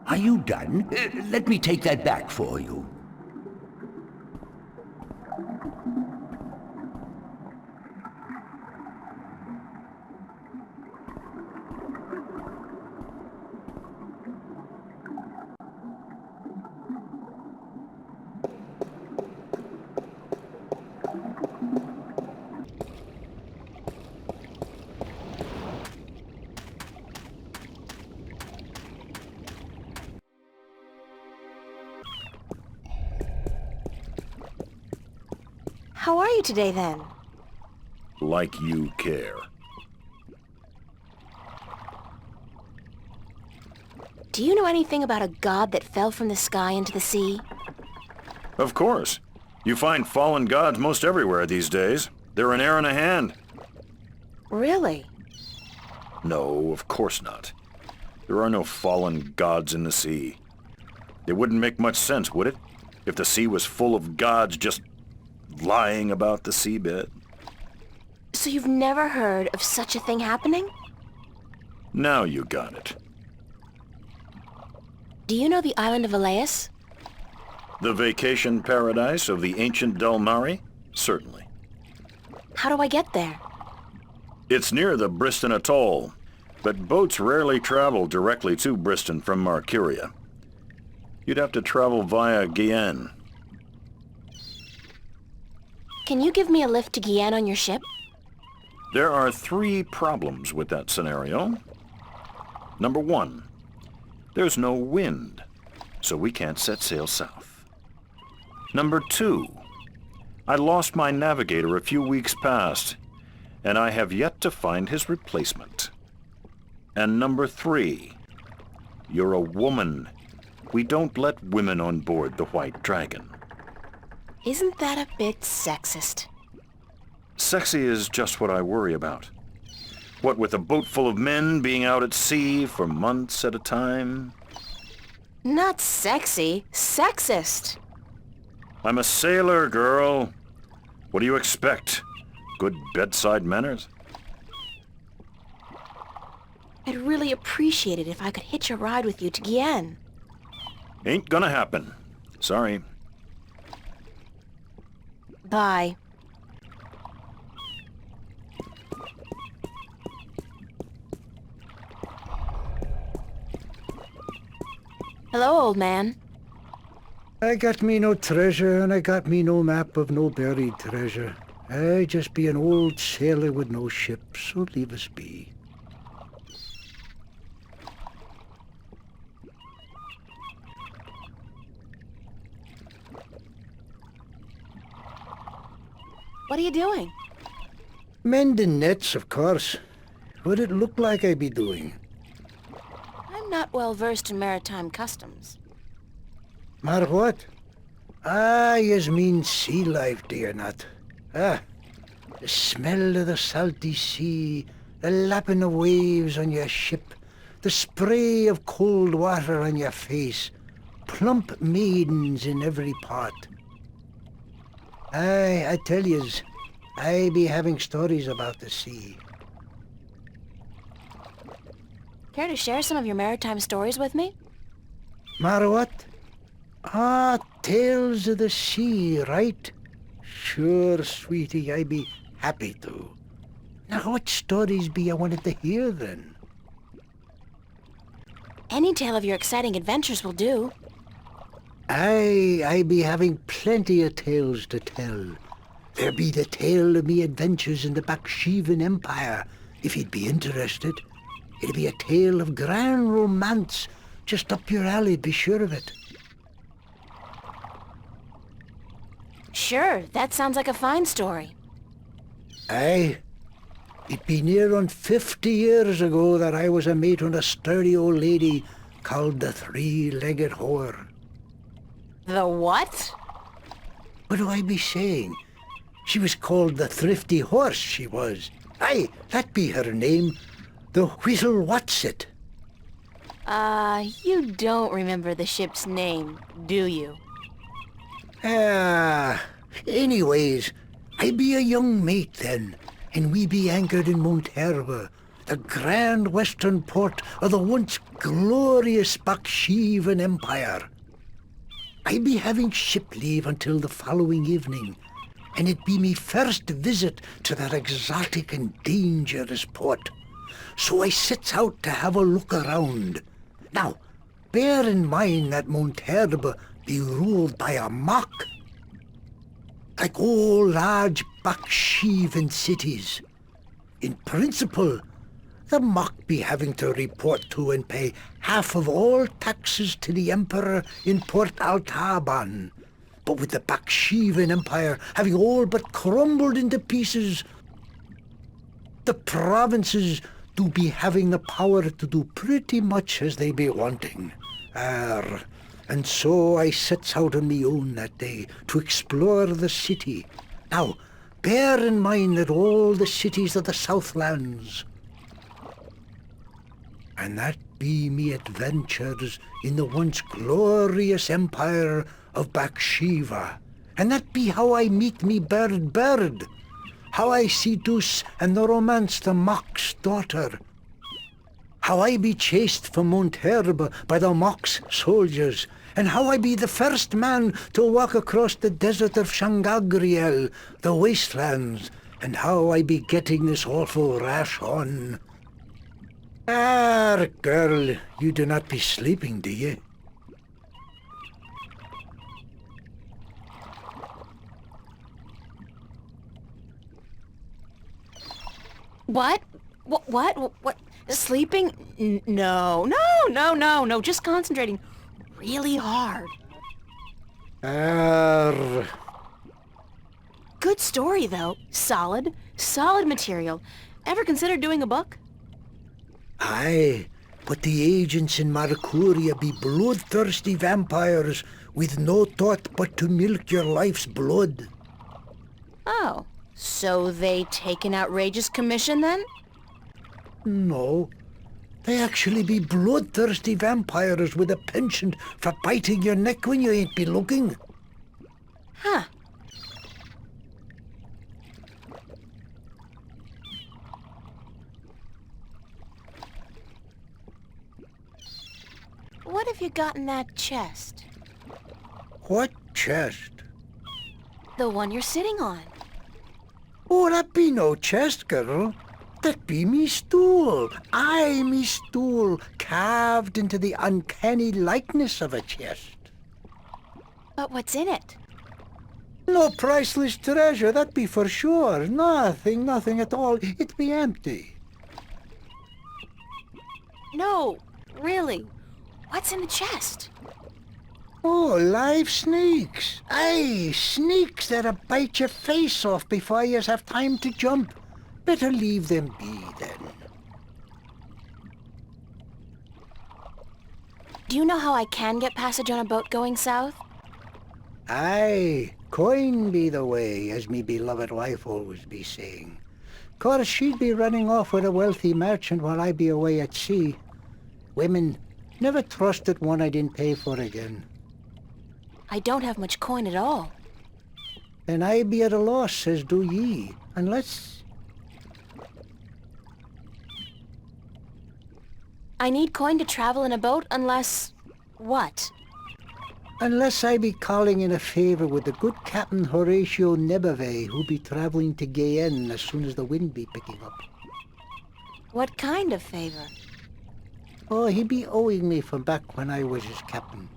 Are you done? Let me take that back for you. How are you today, then? Like you care. Do you know anything about a god that fell from the sky into the sea? Of course. You find fallen gods most everywhere these days. They're an air and a hand. Really? No, of course not. There are no fallen gods in the sea. It wouldn't make much sense, would it? If the sea was full of gods just lying about the seabed. So you've never heard of such a thing happening? Now you got it. Do you know the island of Elias? The vacation paradise of the ancient Delmari? Certainly. How do I get there? It's near the Briston Atoll, but boats rarely travel directly to Briston from Marcuria. You'd have to travel via Guyenne. Can you give me a lift to Guyenne on your ship? There are 3 problems with that scenario. Number 1, there's no wind, so we can't set sail south. Number 2, I lost my navigator a few weeks past, and I have yet to find his replacement. And number 3, you're a woman. We don't let women on board the White Dragon. Isn't that a bit sexist? Sexy is just what I worry about. What with a boat full of men being out at sea for months at a time? Not sexy, sexist. I'm a sailor, girl. What do you expect? Good bedside manners? I'd really appreciate it if I could hitch a ride with you to Guyenne. Ain't gonna happen. Sorry. Bye. Hello, old man. I got me no treasure, and I got me no map of no buried treasure. I just be an old sailor with no ship, so leave us be. What are you doing? Mending nets, of course. What it look like I be doing? I'm not well versed in maritime customs. Mar what? Ah, yez mean sea life, do you not? Ah, the smell of the salty sea, the lapping of waves on your ship, the spray of cold water on your face, plump maidens in every port. Aye, I tell yez, I be having stories about the sea. Care to share some of your maritime stories with me? Mar what? Ah, tales of the sea, right? Sure, sweetie, I be happy to. Now, what stories be I wanted to hear, then? Any tale of your exciting adventures will do. I be having plenty of tales to tell. There be the tale of me adventures in the Baksheevan Empire, if you'd be interested. It'd be a tale of grand romance, just up your alley, be sure of it. Sure, that sounds like a fine story. Aye. It be near on 50 years ago that I was a mate on a sturdy old lady called the Three-Legged Whore. The what? What do I be saying? She was called the Thrifty Horse, she was. Aye, that be her name. The Whittle Whatsit. You don't remember the ship's name, do you? Anyways, I be a young mate then, and we be anchored in Monterba, the grand western port of the once glorious Baksheevan Empire. I be having ship leave until the following evening, and it be me first visit to that exotic and dangerous port. So I sets out to have a look around. Now, bear in mind that Monterba be ruled by a mock. Like all large Baksheevan cities. In principle, the mock be having to report to and pay half of all taxes to the emperor in Port Altaban. But with the Baksheevan Empire having all but crumbled into pieces, the provinces do be having the power to do pretty much as they be wanting. And so I sets out on me own that day to explore the city. Now, bear in mind that all the cities are the Southlands. And that be me adventures in the once glorious empire of Bakshiva. And that be how I meet me bird. How I seduce and romance the mock's daughter. How I be chased from Monterba by the mock's soldiers. And how I be the first man to walk across the desert of Shangagriel, the wastelands. And how I be getting this awful rash on. Girl, you do not be sleeping, do you? What? What? Sleeping? No. Just concentrating really hard. Good story, though. Solid material. Ever considered doing a book? Aye, but the agents in Marcuria be bloodthirsty vampires with no thought but to milk your life's blood. Oh, so they take an outrageous commission then? No, they actually be bloodthirsty vampires with a penchant for biting your neck when you ain't be looking. Huh. What have you got in that chest? What chest? The one you're sitting on. Oh, that be no chest, girl. That be me stool. Aye, me stool, carved into the uncanny likeness of a chest. But what's in it? No priceless treasure, that be for sure. Nothing at all. It be empty. No, really. What's in the chest? Oh, live snakes. Aye, snakes that'll bite your face off before you have time to jump. Better leave them be, then. Do you know how I can get passage on a boat going south? Aye, coin be the way, as me beloved wife always be saying. Course she'd be running off with a wealthy merchant while I be away at sea. Women, never trusted one I didn't pay for again. I don't have much coin at all. And I be at a loss, as do ye, unless... I need coin to travel in a boat unless... what? Unless I be calling in a favor with the good Captain Horatio Nebave, who be traveling to Guyenne as soon as the wind be picking up. What kind of favor? Oh, he be owing me from back when I was his captain.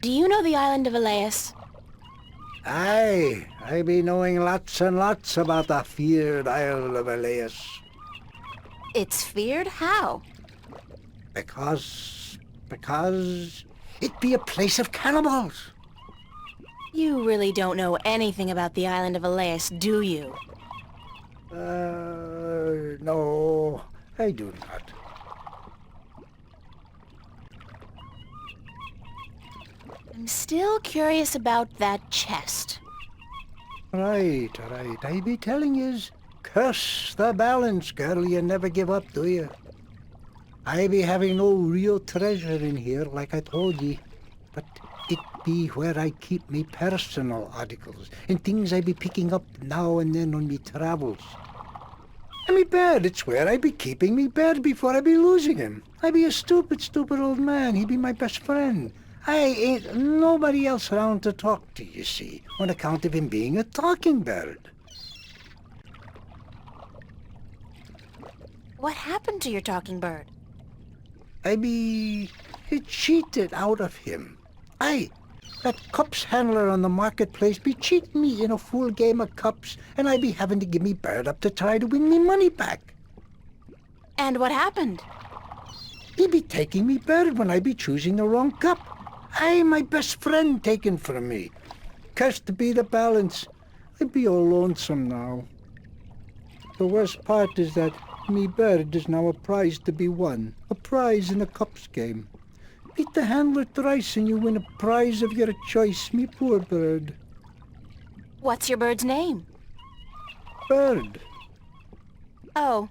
Do you know the island of Elias? Aye, I be knowing lots and lots about the feared Isle of Elias. It's feared? How? Because it be a place of cannibals. You really don't know anything about the island of Elias, do you? No, I do not. I'm still curious about that chest. Right. I be telling yous, curse the balance, girl. You never give up, do you? I be having no real treasure in here, like I told ye. But it be where I keep me personal articles, and things I be picking up now and then on me travels. And me bed, it's where I be keeping me bed before I be losing him. I be a stupid old man. He be my best friend. I ain't nobody else around to talk to, you see, on account of him being a talking bird. What happened to your talking bird? I be cheated out of him. Aye, that cups handler on the marketplace be cheating me in a full game of cups, and I be having to give me bird up to try to win me money back. And what happened? He be taking me bird when I be choosing the wrong cup. Aye, my best friend taken from me. Cursed be the balance. I be all lonesome now. The worst part is that me bird is now a prize to be won. A prize in a cups game. Beat the handler thrice and you win a prize of your choice, me poor bird. What's your bird's name? Bird. Oh.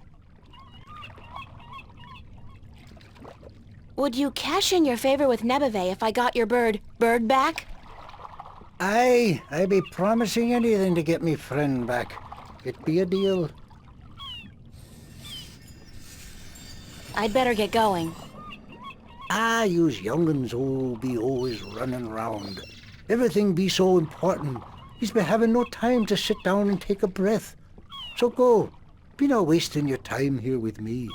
Would you cash in your favor with Nebave if I got your bird back? Aye, I be promising anything to get me friend back. It be a deal. I'd better get going. Ah, yous young'uns all be always running round. Everything be so important. Yous be having no time to sit down and take a breath. So go. Be not wasting your time here with me.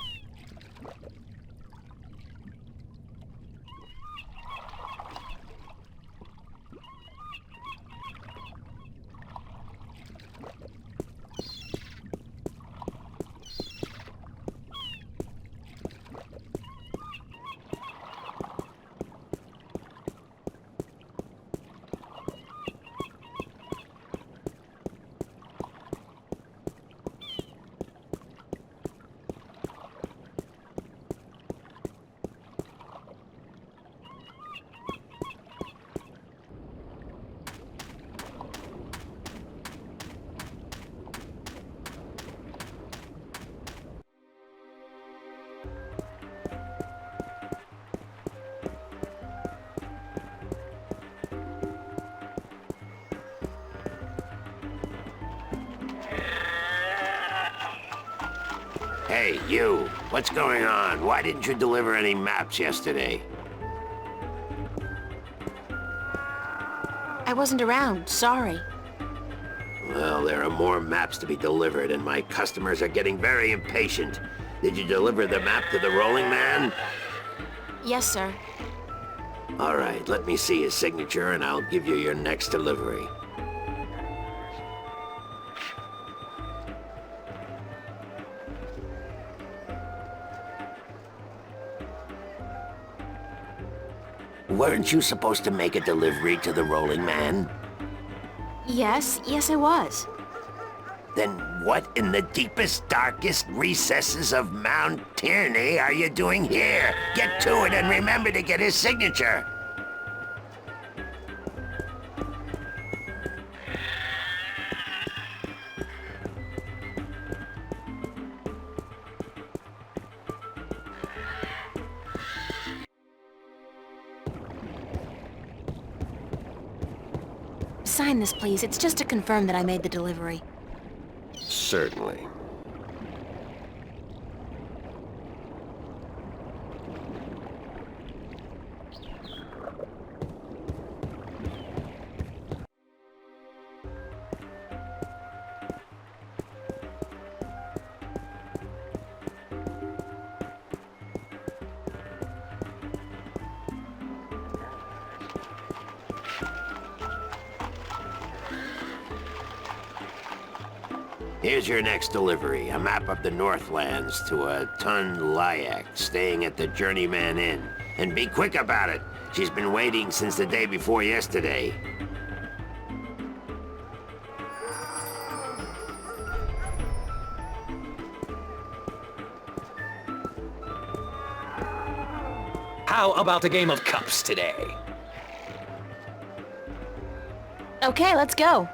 Hey, you! What's going on? Why didn't you deliver any maps yesterday? I wasn't around, sorry. Well, there are more maps to be delivered, and my customers are getting very impatient. Did you deliver the map to the Rolling Man? Yes, sir. All right, let me see his signature, and I'll give you your next delivery. Weren't you supposed to make a delivery to the Rolling Man? Yes, I was. Then what in the deepest, darkest recesses of Mount Tierney are you doing here? Get to it and remember to get his signature. Sign this, please. It's just to confirm that I made the delivery. Certainly. Here's your next delivery, a map of the Northlands to a Tun Layak staying at the Journeyman Inn. And be quick about it. She's been waiting since the day before yesterday. How about a game of cups today? Okay, let's go.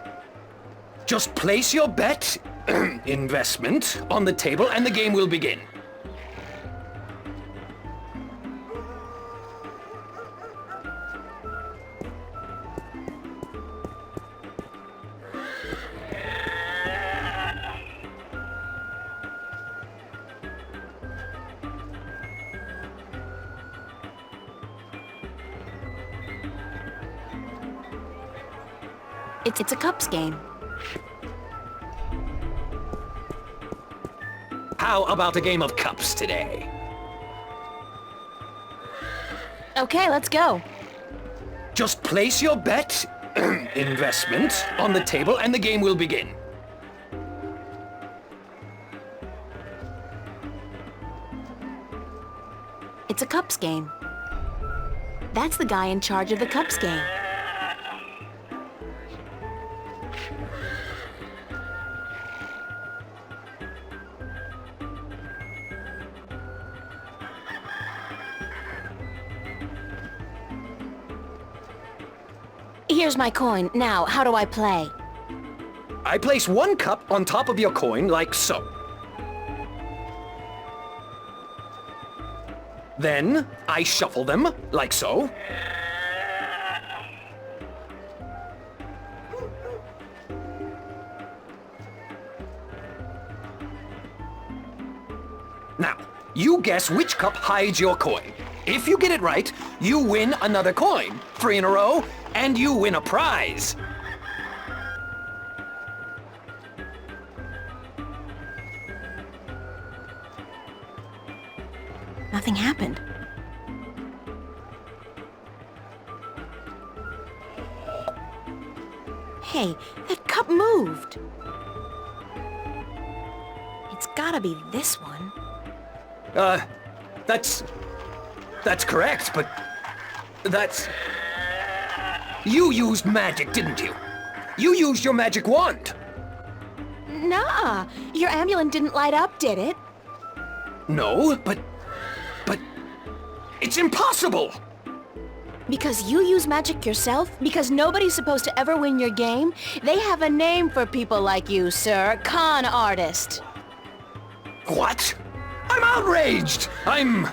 Just place your bet, investment, on the table and the game will begin. It's a cups game. How about a game of cups today? Okay, let's go. Just place your bet, investment, on the table and the game will begin. It's a cups game. That's the guy in charge of the cups game. Here's my coin. Now, how do I play? I place one cup on top of your coin like so. Then, I shuffle them like so. Now, you guess which cup hides your coin. If you get it right, you win another coin, 3 in a row, and you win a prize. Nothing happened. Hey, that cup moved. It's gotta be this one. That's correct, but that's... You used magic, didn't you? You used your magic wand. Nah, your amulet didn't light up, did it? No, but it's impossible! Because you use magic yourself? Because nobody's supposed to ever win your game? They have a name for people like you, sir. Con artist. What? I'm outraged! I'm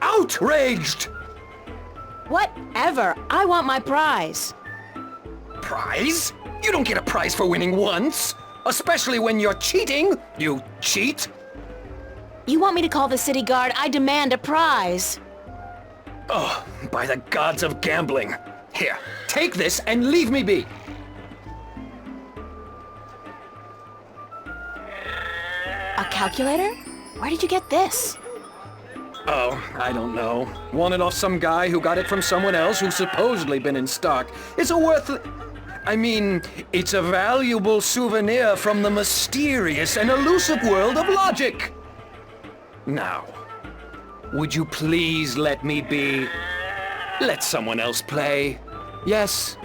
outraged! Whatever. I want my prize. Prize? You don't get a prize for winning once. Especially when you're cheating, you cheat! You want me to call the city guard? I demand a prize. Oh, by the gods of gambling. Here, take this and leave me be. A calculator? Where did you get this? Oh, I don't know. Won it off some guy who got it from someone else who's supposedly been in stock. It's it's a valuable souvenir from the mysterious and elusive world of logic. Now, would you please let me be? Let someone else play. Yes?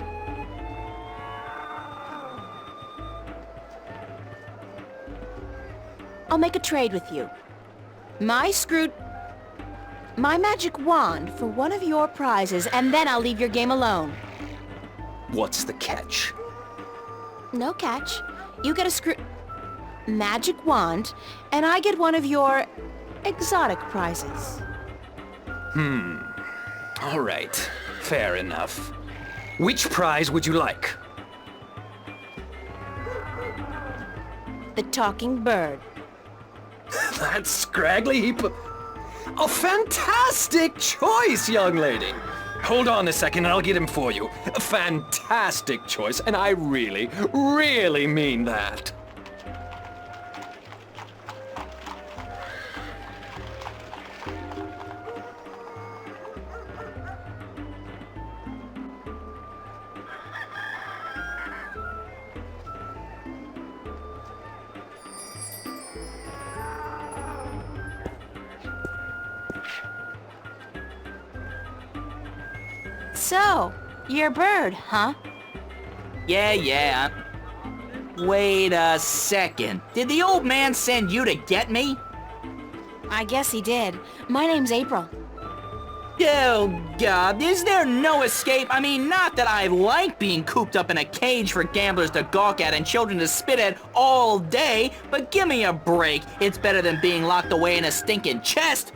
I'll make a trade with you. My magic wand for one of your prizes, and then I'll leave your game alone. What's the catch? No catch. You get a magic wand, and I get one of your exotic prizes. All right. Fair enough. Which prize would you like? The talking bird. That scraggly heap of... A fantastic choice, young lady! Hold on a second and I'll get him for you. A fantastic choice, and I really, really mean that. So, you're a bird, huh? Yeah. Wait a second. Did the old man send you to get me? I guess he did. My name's April. Oh, God, is there no escape? I mean, not that I like being cooped up in a cage for gamblers to gawk at and children to spit at all day, but give me a break. It's better than being locked away in a stinking chest.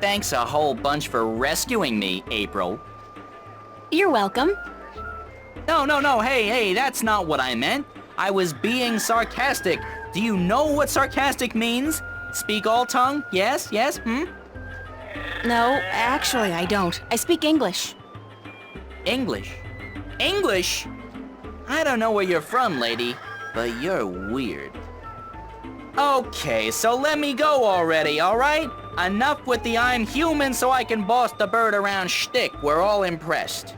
Thanks a whole bunch for rescuing me, April. You're welcome. No, hey, that's not what I meant. I was being sarcastic. Do you know what sarcastic means? Speak all tongue? Yes? No, actually I don't. I speak English. English? English? I don't know where you're from, lady, but you're weird. Okay, so let me go already, alright? Enough with the I'm human so I can boss the bird around shtick. We're all impressed.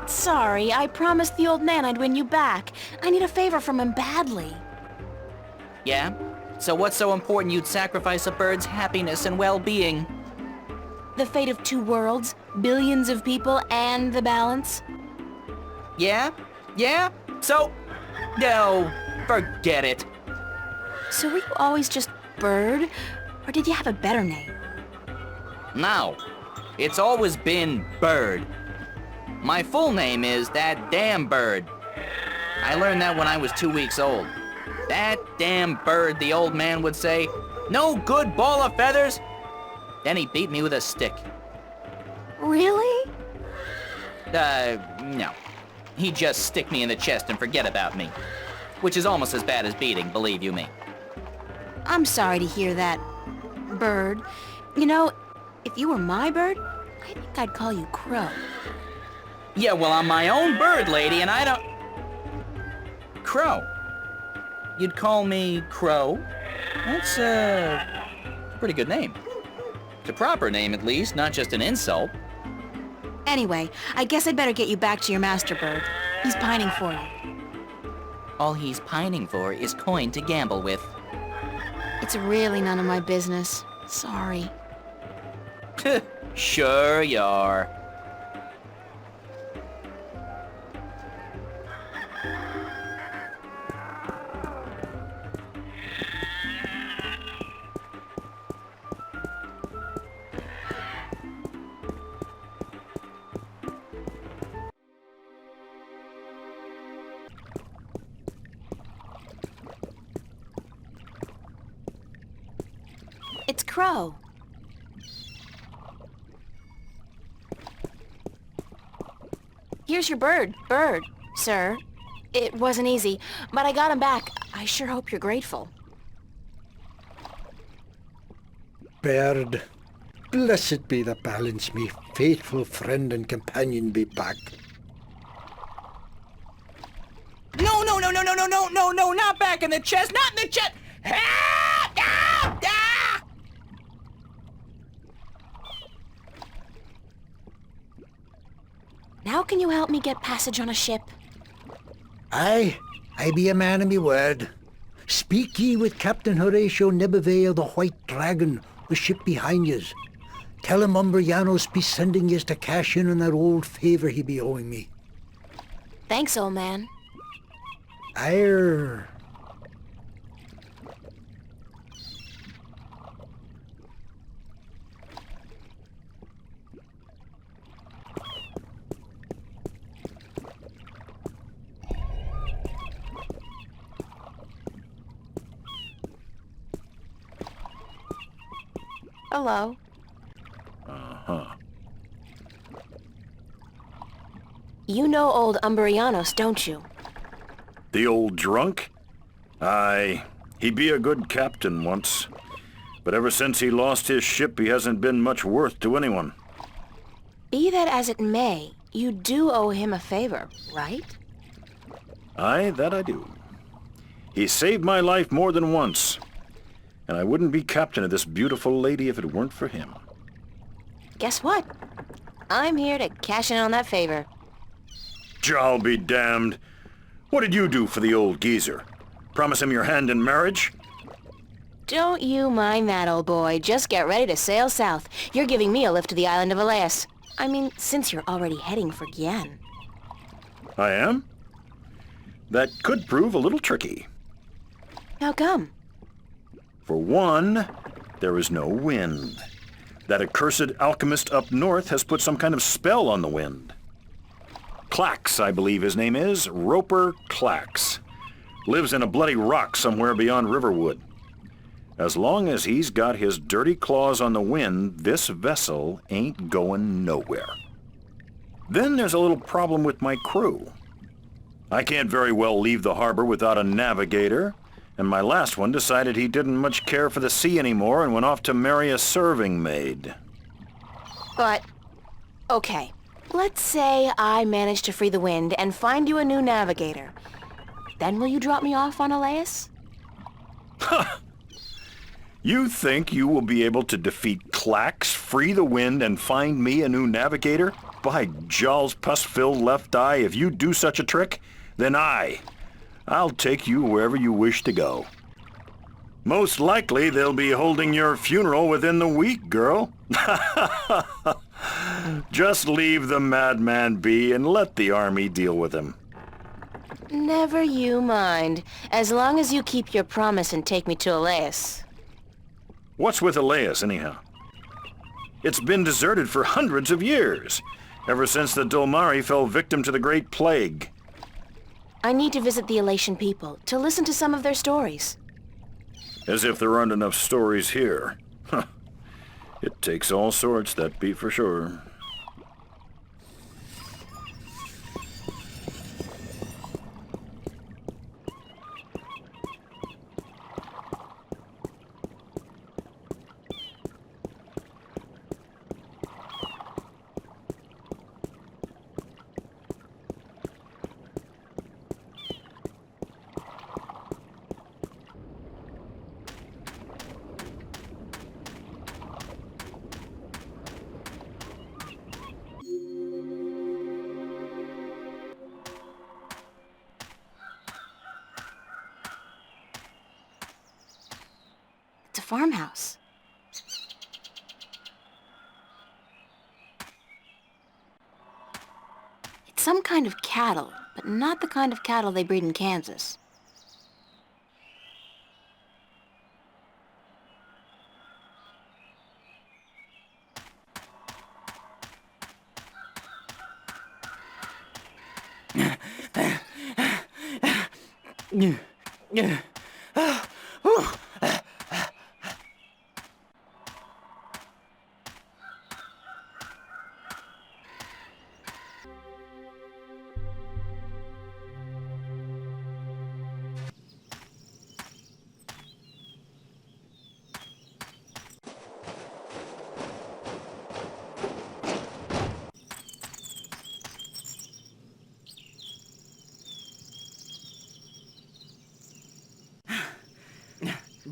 Sorry, I promised the old man I'd win you back. I need a favor from him badly. Yeah? So what's so important you'd sacrifice a bird's happiness and well-being? The fate of 2 worlds, billions of people, and the balance. Yeah? So... No, forget it. So were you always just Bird? Or did you have a better name? No. It's always been Bird. My full name is That Damn Bird. I learned that when I was 2 weeks old. That damn bird, the old man would say. No good ball of feathers. Then he beat me with a stick. Really? No. He'd just stick me in the chest and forget about me. Which is almost as bad as beating, believe you me. I'm sorry to hear that, Bird. You know, if you were my bird, I think I'd call you Crow. Yeah, well, I'm my own bird, lady, and I don't... Crow. You'd call me Crow? That's a pretty good name. It's a proper name, at least, not just an insult. Anyway, I guess I'd better get you back to your master bird. He's pining for you. All he's pining for is coin to gamble with. It's really none of my business. Sorry. Sure you are. It's Crow. Here's your bird, sir. It wasn't easy, but I got him back. I sure hope you're grateful. Baird, blessed be the balance, me faithful friend and companion be back. No, no, no, no, no, no, no, no, no, not back in the chest, not in the chest! Ah! Ah! Ah! Now can you help me get passage on a ship? Aye, I be a man of me word. Speak ye with Captain Horatio Nebervale, the White Dragon, the ship behind yez. Tell him Umbrianos be sending yez to cash in on that old favor he be owing me. Thanks, old man. Aye. Hello. Uh-huh. You know old Umbrianos, don't you? The old drunk? Aye, he be a good captain once. But ever since he lost his ship, he hasn't been much worth to anyone. Be that as it may, you do owe him a favor, right? Aye, that I do. He saved my life more than once. And I wouldn't be captain of this beautiful lady if it weren't for him. Guess what? I'm here to cash in on that favor. I'll be damned. What did you do for the old geezer? Promise him your hand in marriage? Don't you mind that, old boy. Just get ready to sail south. You're giving me a lift to the island of Elias. I mean, since you're already heading for Gien. I am? That could prove a little tricky. How come? For one, there is no wind. That accursed alchemist up north has put some kind of spell on the wind. Clax, I believe his name is, Roper Clax. Lives in a bloody rock somewhere beyond Riverwood. As long as he's got his dirty claws on the wind, this vessel ain't going nowhere. Then there's a little problem with my crew. I can't very well leave the harbor without a navigator, and my last one decided he didn't much care for the sea anymore and went off to marry a serving maid. But, okay. Let's say I manage to free the wind and find you a new navigator. Then will you drop me off on Elias? You think you will be able to defeat Clax, free the wind, and find me a new navigator? By Jaw's pus-filled left eye, if you do such a trick, then I'll take you wherever you wish to go. Most likely they'll be holding your funeral within the week, girl. Just leave the madman be and let the army deal with him. Never you mind. As long as you keep your promise and take me to Elias. What's with Elias, anyhow? It's been deserted for hundreds of years, ever since the Dolmari fell victim to the Great Plague. I need to visit the Elation people, to listen to some of their stories. As if there aren't enough stories here. Huh. It takes all sorts, that be for sure. It's a farmhouse. It's some kind of cattle, but not the kind of cattle they breed in Kansas.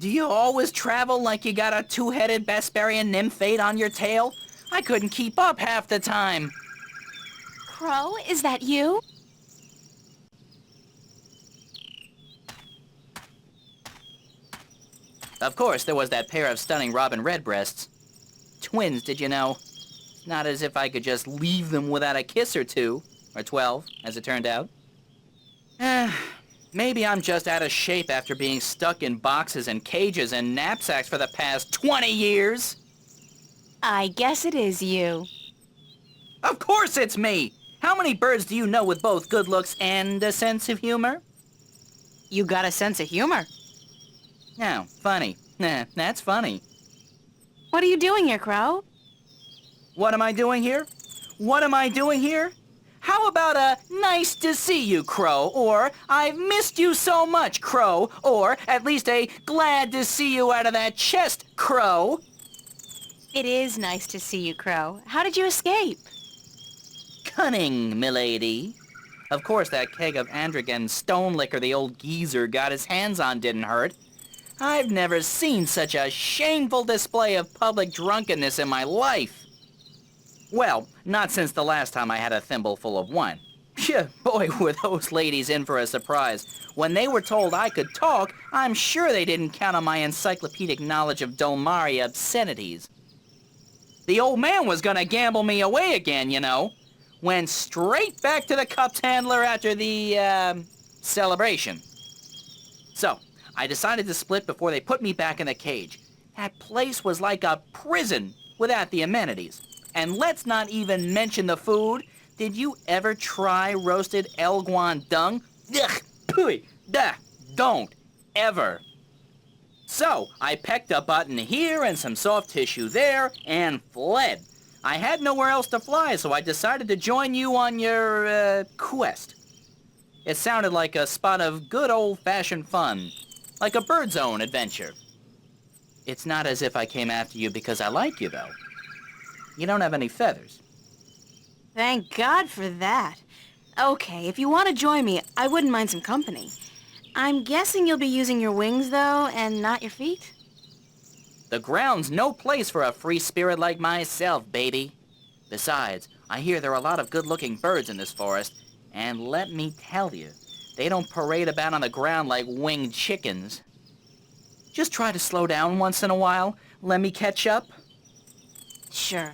Do you always travel like you got a two-headed Besparian nymphate on your tail? I couldn't keep up half the time. Crow, is that you? Of course, there was that pair of stunning robin redbreasts. Twins, did you know? Not as if I could just leave them without a kiss or two. Or 12, as it turned out. Maybe I'm just out of shape after being stuck in boxes and cages and knapsacks for the past 20 years. I guess it is you. Of course it's me! How many birds do you know with both good looks and a sense of humor? You got a sense of humor. Oh, funny. Nah, that's funny. What are you doing here, Crow? What am I doing here? What am I doing here? How about a nice to see you, Crow, or I've missed you so much, Crow, or at least a glad to see you out of that chest, Crow? It is nice to see you, Crow. How did you escape? Cunning, milady. Of course, that keg of Androgen stone liquor the old geezer got his hands on didn't hurt. I've never seen such a shameful display of public drunkenness in my life. Well, not since the last time I had a thimble full of wine. Phew, boy, were those ladies in for a surprise. When they were told I could talk, I'm sure they didn't count on my encyclopedic knowledge of Dolmari obscenities. The old man was gonna gamble me away again, you know. Went straight back to the cups handler after the, celebration. So, I decided to split before they put me back in the cage. That place was like a prison without the amenities. And let's not even mention the food. Did you ever try roasted Elguan dung? Ugh, pooey, duh, don't, ever. So, I pecked a button here and some soft tissue there and fled. I had nowhere else to fly, so I decided to join you on your, quest. It sounded like a spot of good old-fashioned fun. Like a Bird Zone adventure. It's not as if I came after you because I like you, though. You don't have any feathers. Thank God for that. Okay, if you want to join me, I wouldn't mind some company. I'm guessing you'll be using your wings, though, and not your feet? The ground's no place for a free spirit like myself, baby. Besides, I hear there are a lot of good-looking birds in this forest, and let me tell you, they don't parade about on the ground like winged chickens. Just try to slow down once in a while. Let me catch up. Sure.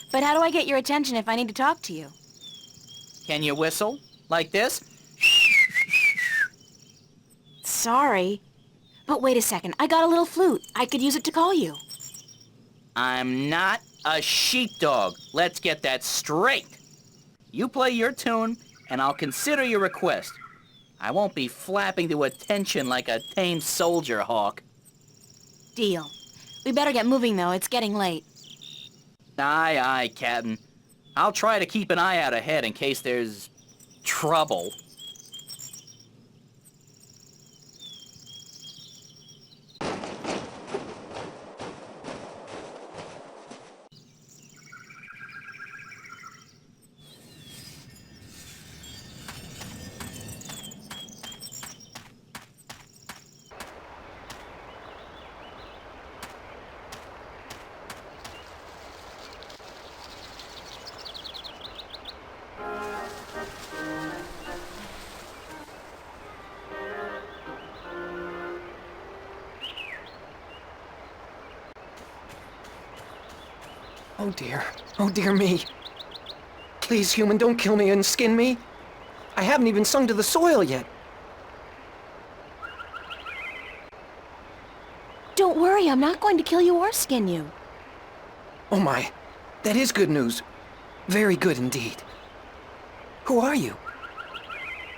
But how do I get your attention if I need to talk to you? Can you whistle? Like this? Sorry. But wait a second, I got a little flute. I could use it to call you. I'm not a sheepdog. Let's get that straight. You play your tune, and I'll consider your request. I won't be flapping to attention like a tame soldier hawk. Deal. We better get moving, though. It's getting late. Aye, aye, Captain. I'll try to keep an eye out ahead in case there's trouble. Oh dear. Oh dear me. Please, human, don't kill me and skin me. I haven't even sung to the soil yet. Don't worry, I'm not going to kill you or skin you. Oh my. That is good news. Very good indeed. Who are you?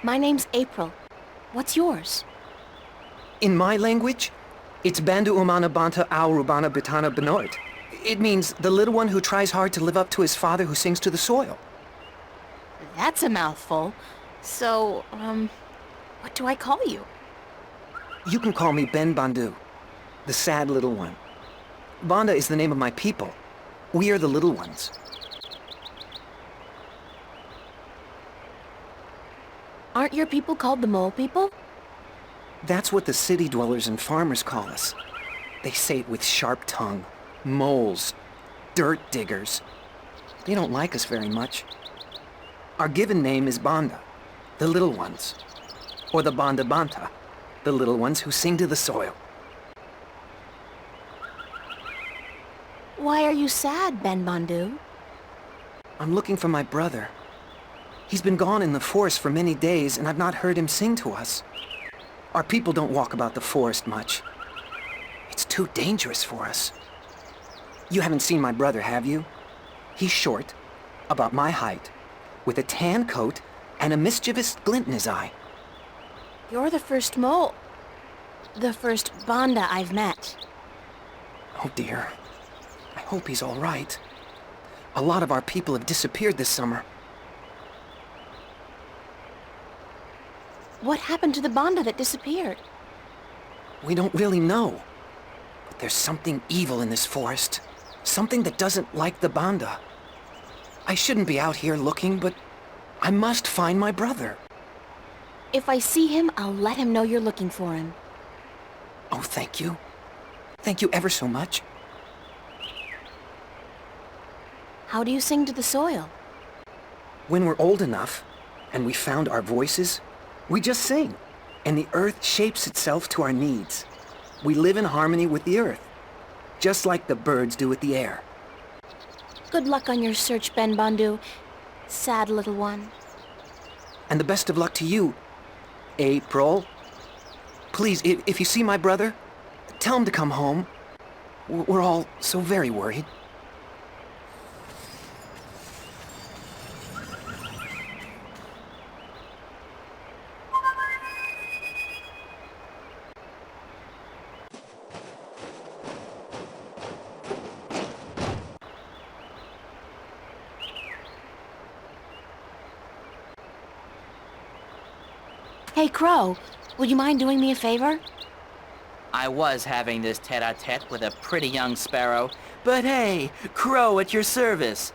My name's April. What's yours? In my language, it's Bandu Umana Banta Au Rubana Bitana Benoit. It means the little one who tries hard to live up to his father who sings to the soil. That's a mouthful. So, what do I call you? You can call me Ben Bandu, the sad little one. Banda is the name of my people. We are the little ones. Aren't your people called the Mole People? That's what the city dwellers and farmers call us. They say it with sharp tongue. Moles. Dirt diggers. They don't like us very much. Our given name is Banda, the little ones. Or the Banda Banta, the little ones who sing to the soil. Why are you sad, Ben Bondu? I'm looking for my brother. He's been gone in the forest for many days, and I've not heard him sing to us. Our people don't walk about the forest much. It's too dangerous for us. You haven't seen my brother, have you? He's short, about my height, with a tan coat and a mischievous glint in his eye. You're the first mole. The first Banda I've met. Oh dear. I hope he's all right. A lot of our people have disappeared this summer. What happened to the Banda that disappeared? We don't really know. But there's something evil in this forest. Something that doesn't like the Banda. I shouldn't be out here looking, but I must find my brother. If I see him, I'll let him know you're looking for him. Oh, thank you. Thank you ever so much. How do you sing to the soil? When we're old enough, and we found our voices, we just sing, and the earth shapes itself to our needs. We live in harmony with the earth, just like the birds do with the air. Good luck on your search, Ben Bondu. Sad little one. And the best of luck to you, April. Please, if you see my brother, tell him to come home. We're all so very worried. Hey, Crow, would you mind doing me a favor? I was having this tete-a-tete with a pretty young sparrow, but hey, Crow at your service.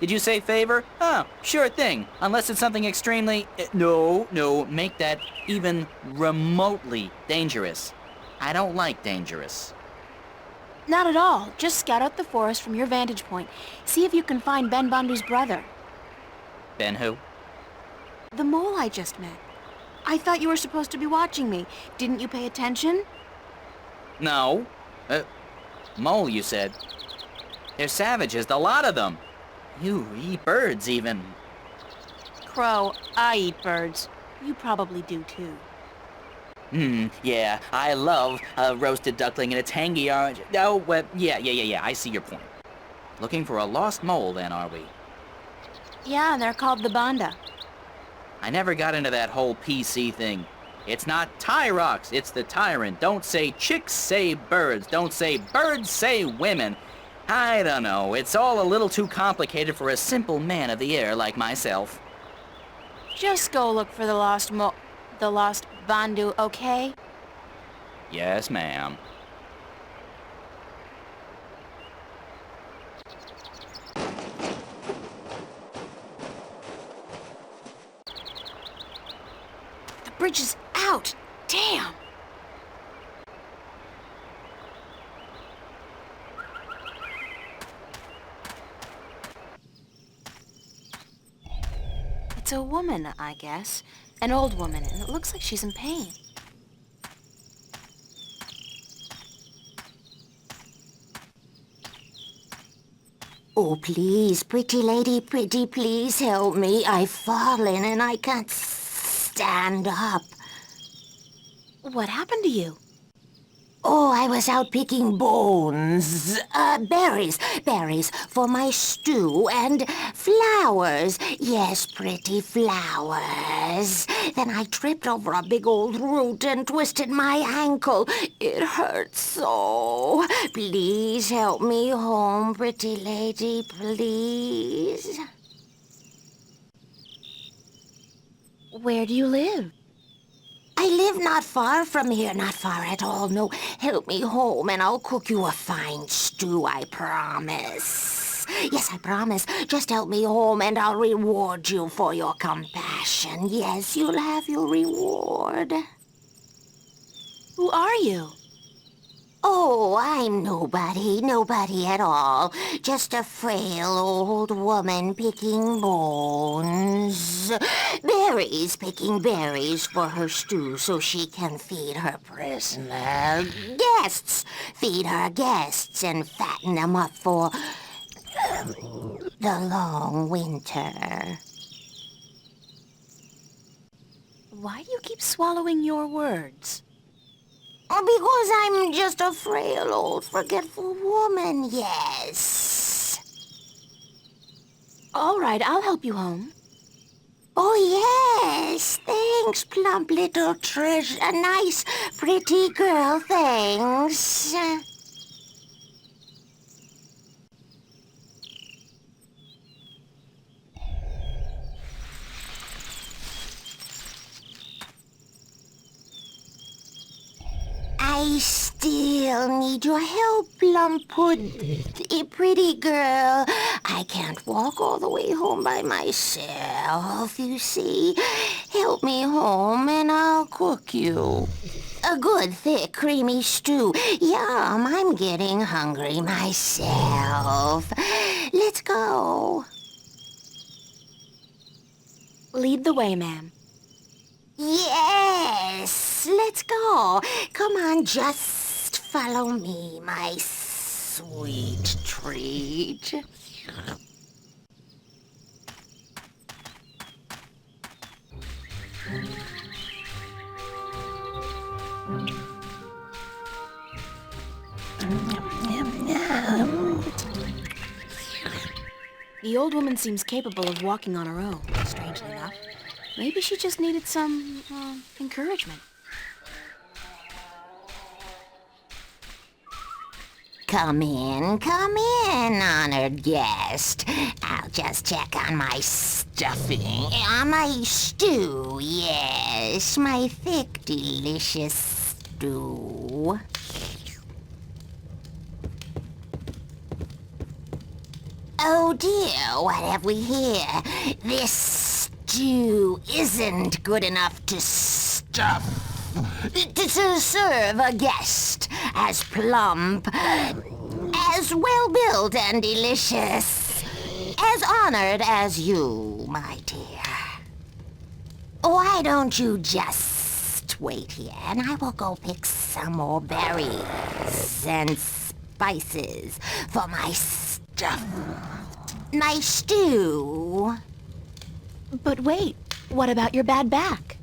Did you say favor? Oh, sure thing, unless it's something extremely... No, make that even remotely dangerous. I don't like dangerous. Not at all. Just scout out the forest from your vantage point. See if you can find Ben Bondu's brother. Ben who? The mole I just met. I thought you were supposed to be watching me. Didn't you pay attention? No. Mole, you said. They're savages, a lot of them. You eat birds, even. Crow, I eat birds. You probably do, too. Yeah, I love a roasted duckling and a tangy orange. Oh, well, yeah, I see your point. Looking for a lost mole, then, are we? Yeah, and they're called the Banda. I never got into that whole PC thing. It's not Tyrox, it's the tyrant. Don't say chicks, say birds. Don't say birds, say women. I don't know. It's all a little too complicated for a simple man of the air like myself. Just go look for the lost Bondu, okay? Yes, ma'am. The bridge is out! Damn! It's a woman, I guess. An old woman, and it looks like she's in pain. Oh, please, pretty lady, pretty, please help me. I've fallen and I can't stand up. What happened to you? Oh, I was out picking bones. Berries for my stew, and flowers. Yes, pretty flowers. Then I tripped over a big old root and twisted my ankle. It hurts so. Please help me home, pretty lady, please. Where do you live? I live not far from here, not far at all. No, help me home and I'll cook you a fine stew, I promise. Yes, I promise. Just help me home and I'll reward you for your compassion. Yes, you'll have your reward. Who are you? Oh, I'm nobody at all. Just a frail old woman picking bones. Picking berries for her stew so she can feed her prisoner. Feed her guests and fatten them up for the long winter. Why do you keep swallowing your words? Because I'm just a frail old forgetful woman, yes. All right, I'll help you home. Oh, yes. Thanks, plump little treasure. A nice, pretty girl, thanks. I still need your help, Plumpwood. Pretty girl. I can't walk all the way home by myself, you see. Help me home and I'll cook you a good, thick, creamy stew. Yum, I'm getting hungry myself. Let's go. Lead the way, ma'am. Yes, let's go. Come on, just follow me, my sweet treat. The old woman seems capable of walking on her own, strangely enough. Maybe she just needed some, encouragement. Come in, honored guest. I'll just check on my stuffing. On my stew, yes. My thick, delicious stew. Oh dear, what have we here? This stew isn't good enough to stuff. To serve a guest as plump, as well-built and delicious, as honored as you, my dear. Why don't you just wait here and I will go pick some more berries and spices for my stuff, my stew. But wait, what about your bad back?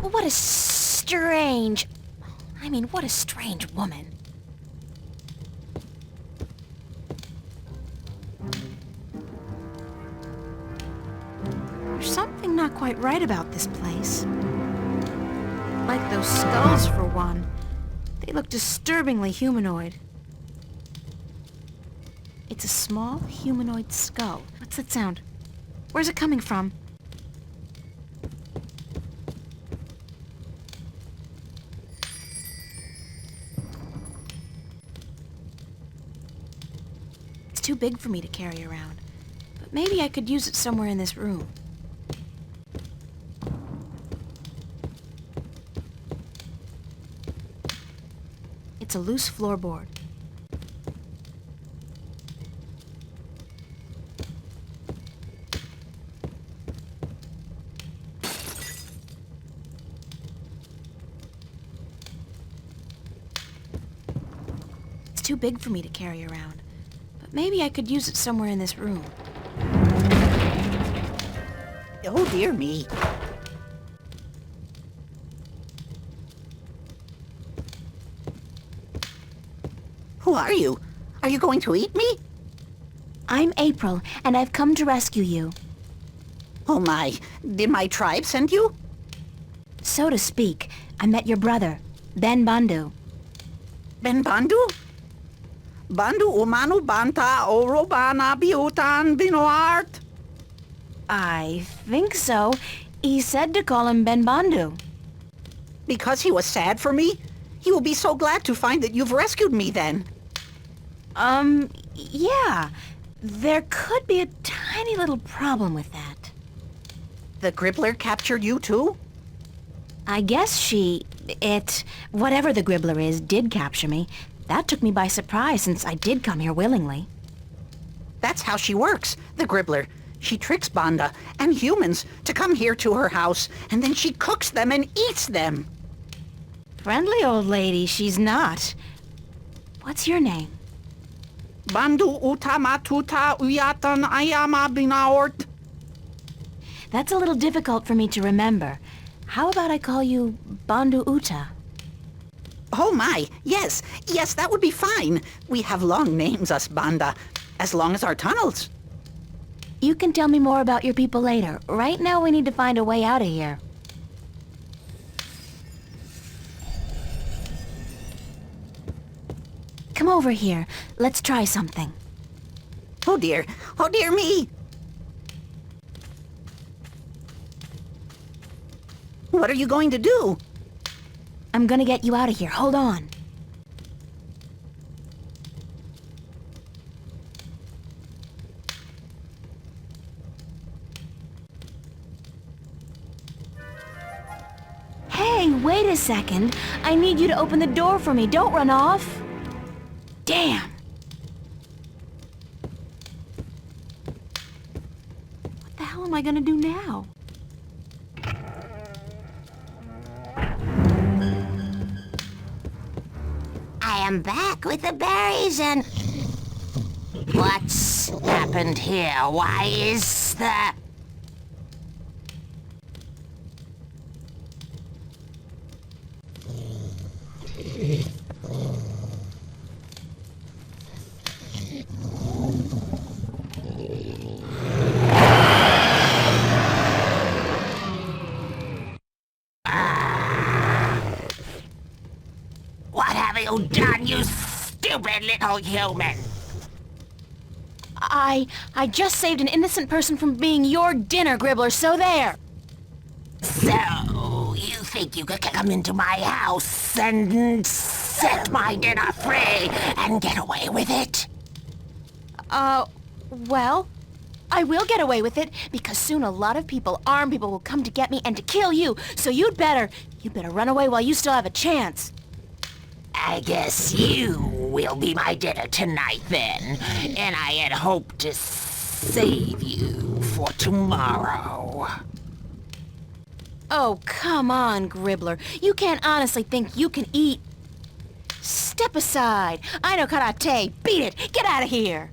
What a strange woman. There's something not quite right about this place. Like those skulls, for one. They look disturbingly humanoid. It's a small humanoid skull. What's that sound? Where's it coming from? It's too big for me to carry around, but maybe I could use it somewhere in this room. It's a loose floorboard. It's too big for me to carry around, but maybe I could use it somewhere in this room. Oh, dear me. Who are you? Are you going to eat me? I'm April, and I've come to rescue you. Oh my, did my tribe send you? So to speak. I met your brother, Ben Bandu. Ben Bandu? Bandu umanu banta orobana biutan binoart? I think so. He said to call him Ben Bandu. Because he was sad for me? He will be so glad to find that you've rescued me then. Yeah. There could be a tiny little problem with that. The Gribbler captured you too? I guess whatever the Gribbler is, did capture me. That took me by surprise since I did come here willingly. That's how she works, the Gribbler. She tricks Banda and humans to come here to her house, and then she cooks them and eats them. Friendly old lady, she's not. What's your name? Bandu utamatuta uyatan ayama binaort. That's a little difficult for me to remember. How about I call you Bandu Uta? Oh my, yes, that would be fine. We have long names, us Banda, as long as our tunnels. You can tell me more about your people later. Right now we need to find a way out of here. Come over here. Let's try something. Oh dear me! What are you going to do? I'm gonna get you out of here. Hold on. Hey, wait a second. I need you to open the door for me. Don't run off. Damn! What the hell am I gonna do now? I am back with the berries and... What's happened here? Why is the... What have you done, you stupid little human? I just saved an innocent person from being your dinner, Gribbler, so there! So, you think you could come into my house and set my dinner free and get away with it? Well, I will get away with it, because soon a lot of armed people will come to get me and to kill you, so you'd better run away while you still have a chance. I guess you will be my dinner tonight, then. And I had hoped to save you for tomorrow. Oh, come on, Gribbler. You can't honestly think you can eat... Step aside. I know karate. Beat it. Get out of here.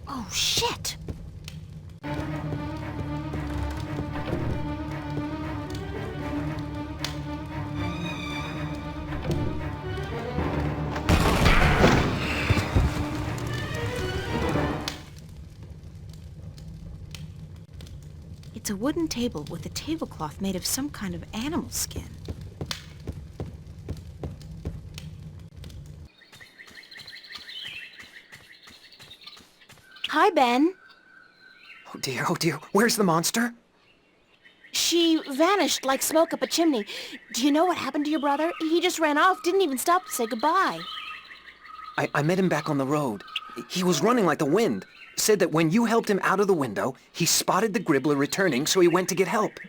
Oh, shit. It's a wooden table with a tablecloth made of some kind of animal skin. Hi, Ben. Oh dear, where's the monster? She vanished like smoke up a chimney. Do you know what happened to your brother? He just ran off, didn't even stop to say goodbye. I met him back on the road. He was running like the wind. Said that when you helped him out of the window, he spotted the Gribbler returning, so he went to get help.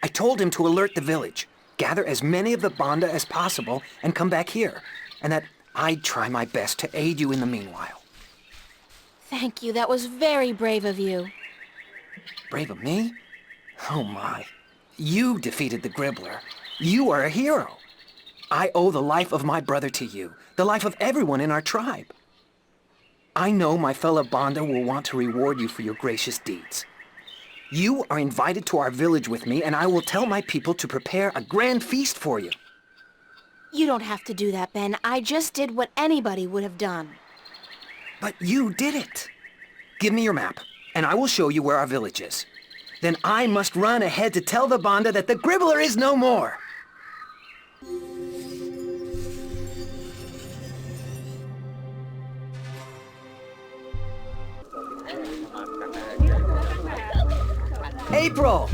I told him to alert the village, gather as many of the Banda as possible, and come back here, and that I'd try my best to aid you in the meanwhile. Thank you, that was very brave of you. Brave of me? Oh my. You defeated the Gribbler. You are a hero. I owe the life of my brother to you, the life of everyone in our tribe. I know my fellow Banda will want to reward you for your gracious deeds. You are invited to our village with me, and I will tell my people to prepare a grand feast for you. You don't have to do that, Ben. I just did what anybody would have done. But you did it. Give me your map, and I will show you where our village is. Then I must run ahead to tell the Banda that the Gribbler is no more. April!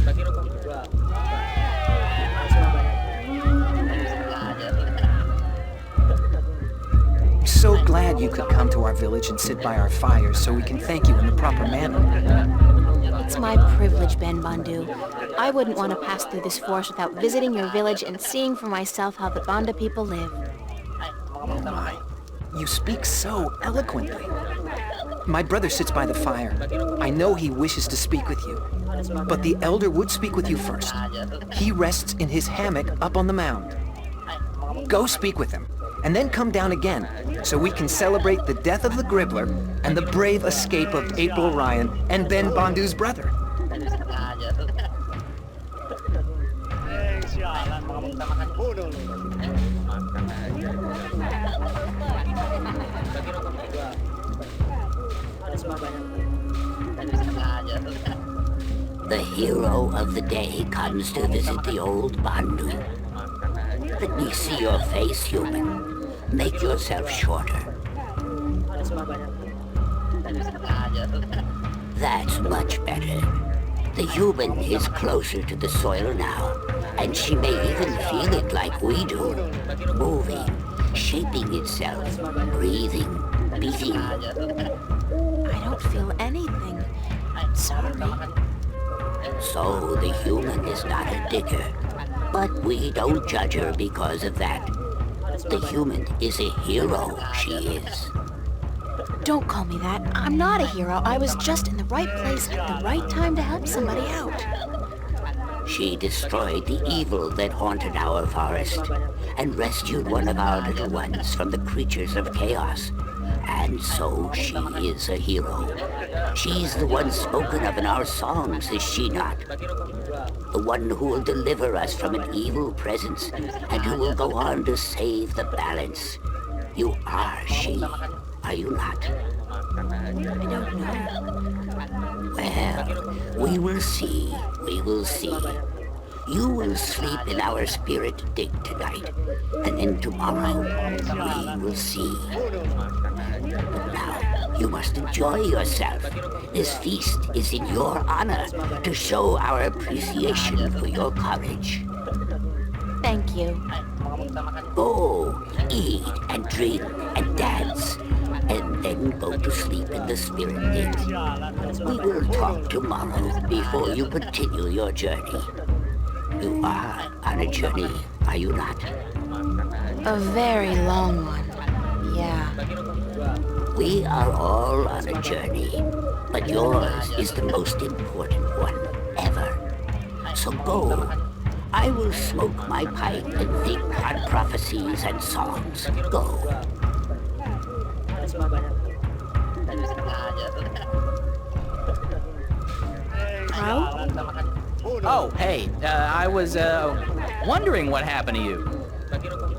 I'm so glad you could come to our village and sit by our fires so we can thank you in the proper manner. It's my privilege, Ben Bandu. I wouldn't want to pass through this forest without visiting your village and seeing for myself how the Banda people live. Oh my, you speak so eloquently. My brother sits by the fire. I know he wishes to speak with you. But the elder would speak with you first. He rests in his hammock up on the mound. Go speak with him, and then come down again, so we can celebrate the death of the Gribbler and the brave escape of April Ryan and Ben Bandu's brother. The hero of the day comes to visit the old Bandu. Let me see your face, human. Make yourself shorter. That's much better. The human is closer to the soil now, and she may even feel it like we do. Moving, shaping itself, breathing, beating. I don't feel anything. I'm sorry. So the human is not a digger, but we don't judge her because of that. The human is a hero, she is. Don't call me that. I'm not a hero. I was just in the right place at the right time to help somebody out. She destroyed the evil that haunted our forest and rescued one of our little ones from the creatures of chaos. And so she is a hero. She's the one spoken of in our songs, is she not? The one who will deliver us from an evil presence and who will go on to save the balance. You are she, are you not? I don't know. Well, we will see, we will see. You will sleep in our spirit dig tonight, and then tomorrow we will see. But now, you must enjoy yourself. This feast is in your honor to show our appreciation for your courage. Thank you. Go, eat and drink and dance, and then go to sleep in the spirit dig. We will talk tomorrow before you continue your journey. You are on a journey, are you not? A very long one. Yeah. We are all on a journey, but yours is the most important one ever. So go. I will smoke my pipe and think on prophecies and songs. Go. Crow? Oh, hey, I was, wondering what happened to you.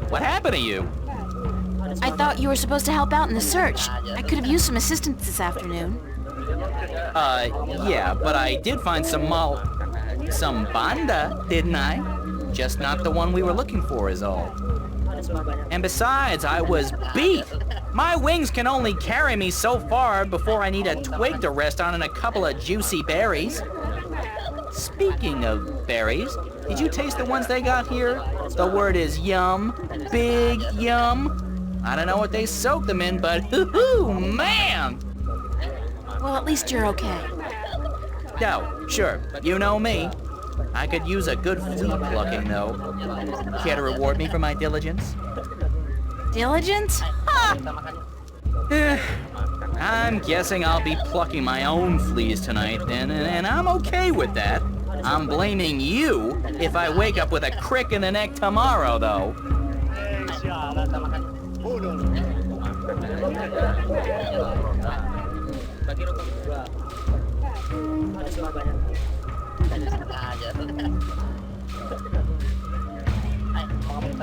What happened to you? I thought you were supposed to help out in the search. I could have used some assistance this afternoon. Yeah, but I did find some Banda, didn't I? Just not the one we were looking for is all. And besides, I was beat. My wings can only carry me so far before I need a twig to rest on and a couple of juicy berries. Speaking of berries, did you taste the ones they got here? The word is yum, big yum. I don't know what they soak them in, but hoo-hoo, man! Well, at least you're okay. No, sure, you know me. I could use a good flea plucking, though. Care to reward me for my diligence? Diligence? Ha! I'm guessing I'll be plucking my own fleas tonight, and I'm okay with that. I'm blaming you if I wake up with a crick in the neck tomorrow, though.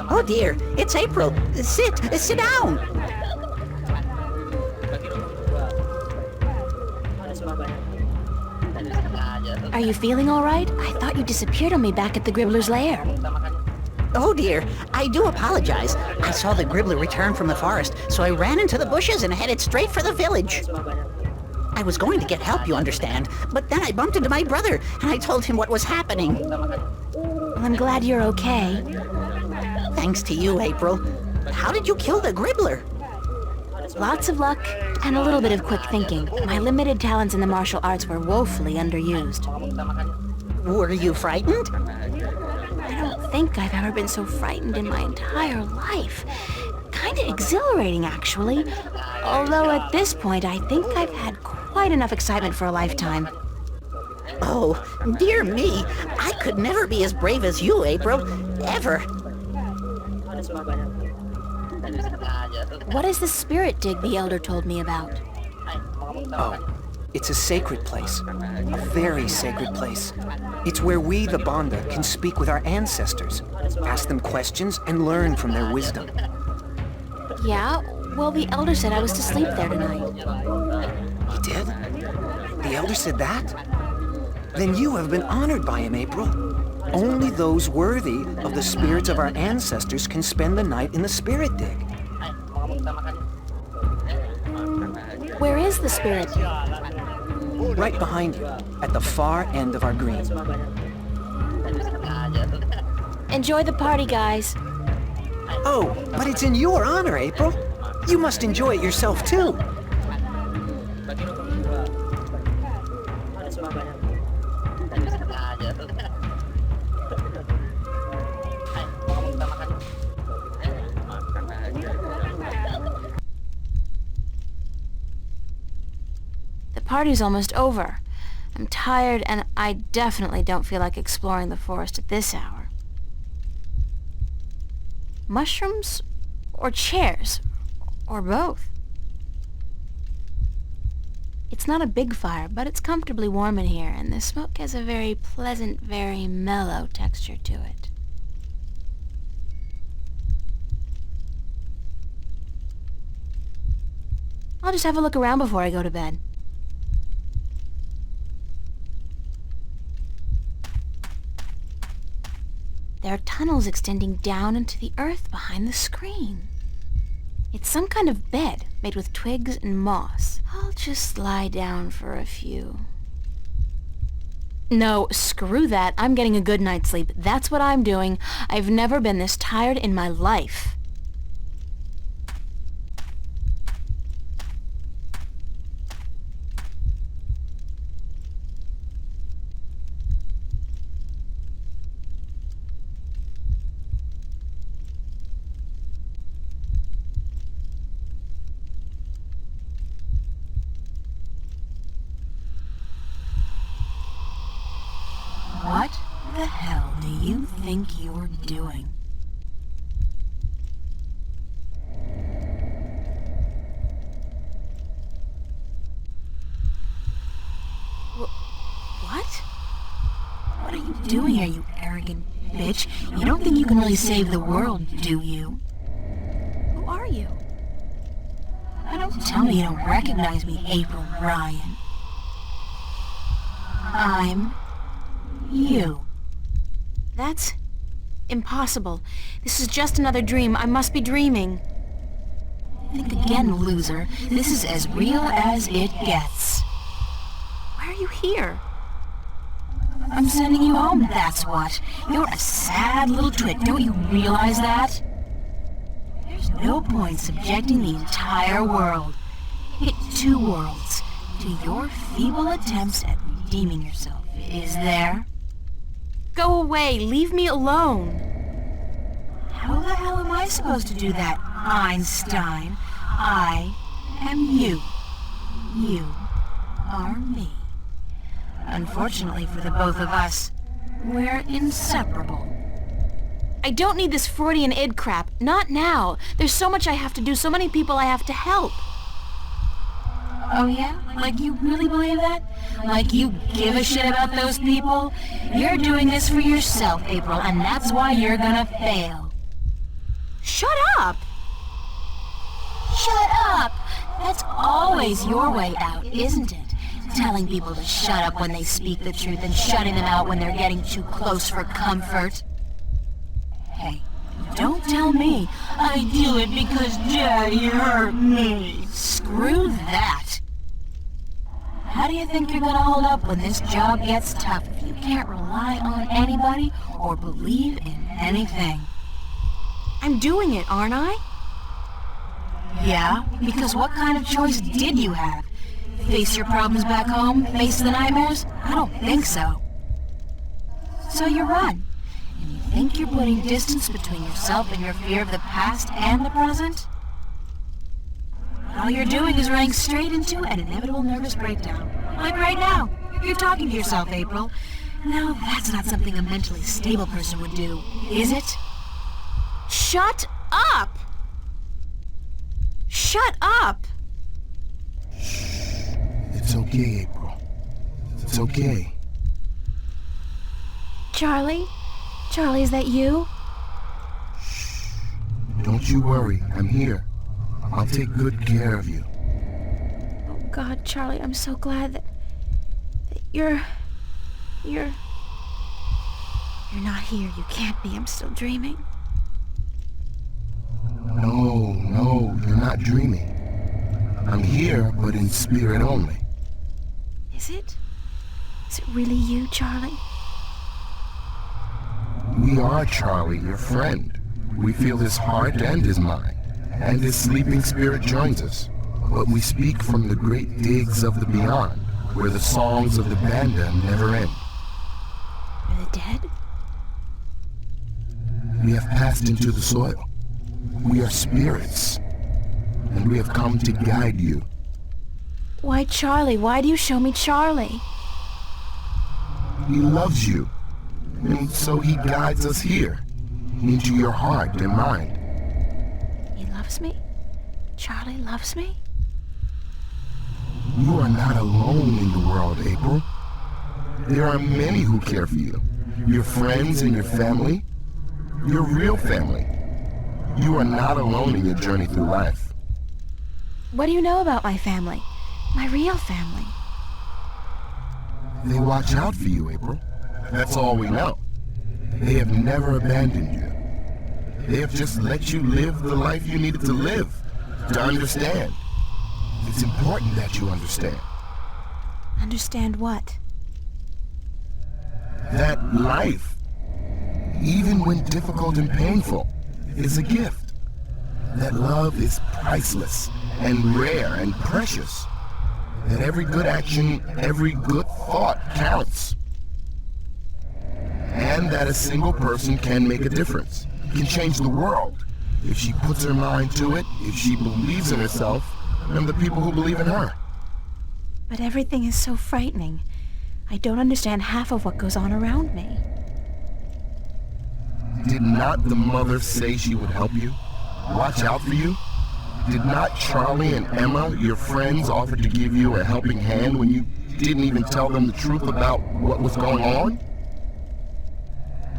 Oh dear, it's April. Sit down. Are you feeling all right? I thought you disappeared on me back at the Gribbler's lair. Oh dear, I do apologize. I saw the Gribbler return from the forest, so I ran into the bushes and headed straight for the village. I was going to get help, you understand, but then I bumped into my brother, and I told him what was happening. Well, I'm glad you're okay. Thanks to you, April. How did you kill the Gribbler? Lots of luck and a little bit of quick thinking. My limited talents in the martial arts were woefully underused. Were you frightened? I don't think I've ever been so frightened in my entire life. Kinda exhilarating, actually. Although at this point, I think I've had quite enough excitement for a lifetime. Oh, dear me. I could never be as brave as you, April. Ever. What is the spirit dig the Elder told me about? Oh, it's a sacred place. A very sacred place. It's where we, the Banda, can speak with our ancestors, ask them questions, and learn from their wisdom. Yeah? Well, the Elder said I was to sleep there tonight. He did? The Elder said that? Then you have been honored by him, April. Only those worthy of the spirits of our ancestors can spend the night in the spirit dig. Where is the spirit dig? Right behind you, at the far end of our green. Enjoy the party, guys. Oh, but it's in your honor, April. You must enjoy it yourself, too. The party's almost over. I'm tired, and I definitely don't feel like exploring the forest at this hour. Mushrooms? Or chairs? Or both? It's not a big fire, but it's comfortably warm in here, and the smoke has a very pleasant, very mellow texture to it. I'll just have a look around before I go to bed. There are tunnels extending down into the earth behind the screen. It's some kind of bed made with twigs and moss. I'll just lie down for a few. No, screw that. I'm getting a good night's sleep. That's what I'm doing. I've never been this tired in my life. What the hell do you think you're doing? What? What are you doing here, you arrogant bitch? You don't think you can really save the world, do you? Who are you? Don't tell me you don't recognize me, April Ryan. I'm you. That's impossible. This is just another dream. I must be dreaming. Think again, loser. This is as real as it gets. Why are you here? I'm sending you home, that's what. You're a sad little twit, don't you realize that? There's no point subjecting the entire world, hit two worlds, to your feeble attempts at redeeming yourself, is there? Go away, leave me alone. How the hell am I supposed to do that, Einstein? I am you. You are me. Unfortunately for the both of us, we're inseparable. I don't need this Freudian id crap. Not now. There's so much I have to do, so many people I have to help. Oh yeah? Like you really believe that? Like you give a shit about those people? You're doing this for yourself, April, and that's why you're gonna fail. Shut up! Shut up! That's always your way out, isn't it? Telling people to shut up when they speak the truth and shutting them out when they're getting too close for comfort. Hey, don't tell me I do it because Daddy hurt me. Screw that. How do you think you're gonna hold up when this job gets tough if you can't rely on anybody or believe in anything? I'm doing it, aren't I? Yeah? Because what kind of choice did you have? Face your problems back home? Face the nightmares? I don't think so. So you run. And you think you're putting distance between yourself and your fear of the past and the present? All you're doing is running straight into an inevitable nervous breakdown. Like right now. You're talking to yourself, April. Now, that's not something a mentally stable person would do, is it? Shut up! Shut up! It's okay, April. It's okay. Charlie? Charlie, is that you? Don't you worry. I'm here. I'll take good care of you. Oh, God, Charlie, I'm so glad that you're not here. You can't be. I'm still dreaming. No, you're not dreaming. I'm here, but in spirit only. Is it? Is it really you, Charlie? We are Charlie, your friend. We feel his heart and his mind, and his sleeping spirit joins us. But we speak from the great digs of the beyond, where the songs of the Banda never end. Are they dead? We have passed into the soil. We are spirits, and we have come to guide you. Why, Charlie? Why do you show me Charlie? He loves you, and so he guides us here, into your heart and mind. He loves me? Charlie loves me? You are not alone in the world, April. There are many who care for you. Your friends and your family. Your real family. You are not alone in your journey through life. What do you know about my family? My real family? They watch out for you, April. That's all we know. They have never abandoned you. They have just let you live the life you needed to live, to understand. It's important that you understand. Understand what? That life, even when difficult and painful, is a gift. That love is priceless and rare and precious. That every good action, every good thought counts. And that a single person can make a difference, can change the world, if she puts her mind to it, if she believes in herself, and the people who believe in her. But everything is so frightening. I don't understand half of what goes on around me. Did not the mother say she would help you? Watch out for you? Did not Charlie and Emma, your friends, offer to give you a helping hand when you didn't even tell them the truth about what was going on?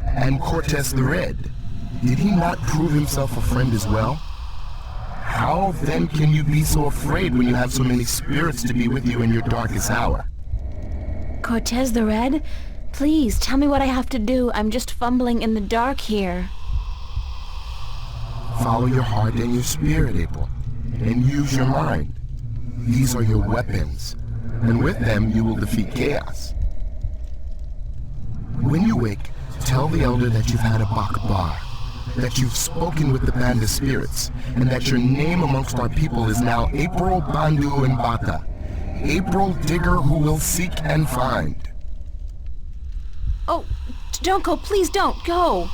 And Cortez the Red, did he not prove himself a friend as well? How then can you be so afraid when you have so many spirits to be with you in your darkest hour? Cortez the Red? Please, tell me what I have to do. I'm just fumbling in the dark here. Follow your heart and your spirit, April, and use your mind. These are your weapons, and with them you will defeat chaos. When you wake, tell the Elder that you've had a Bakbar, that you've spoken with the Banda spirits, and that your name amongst our people is now April Bandu and Bata, April Digger who will seek and find. Oh, don't go, please don't go.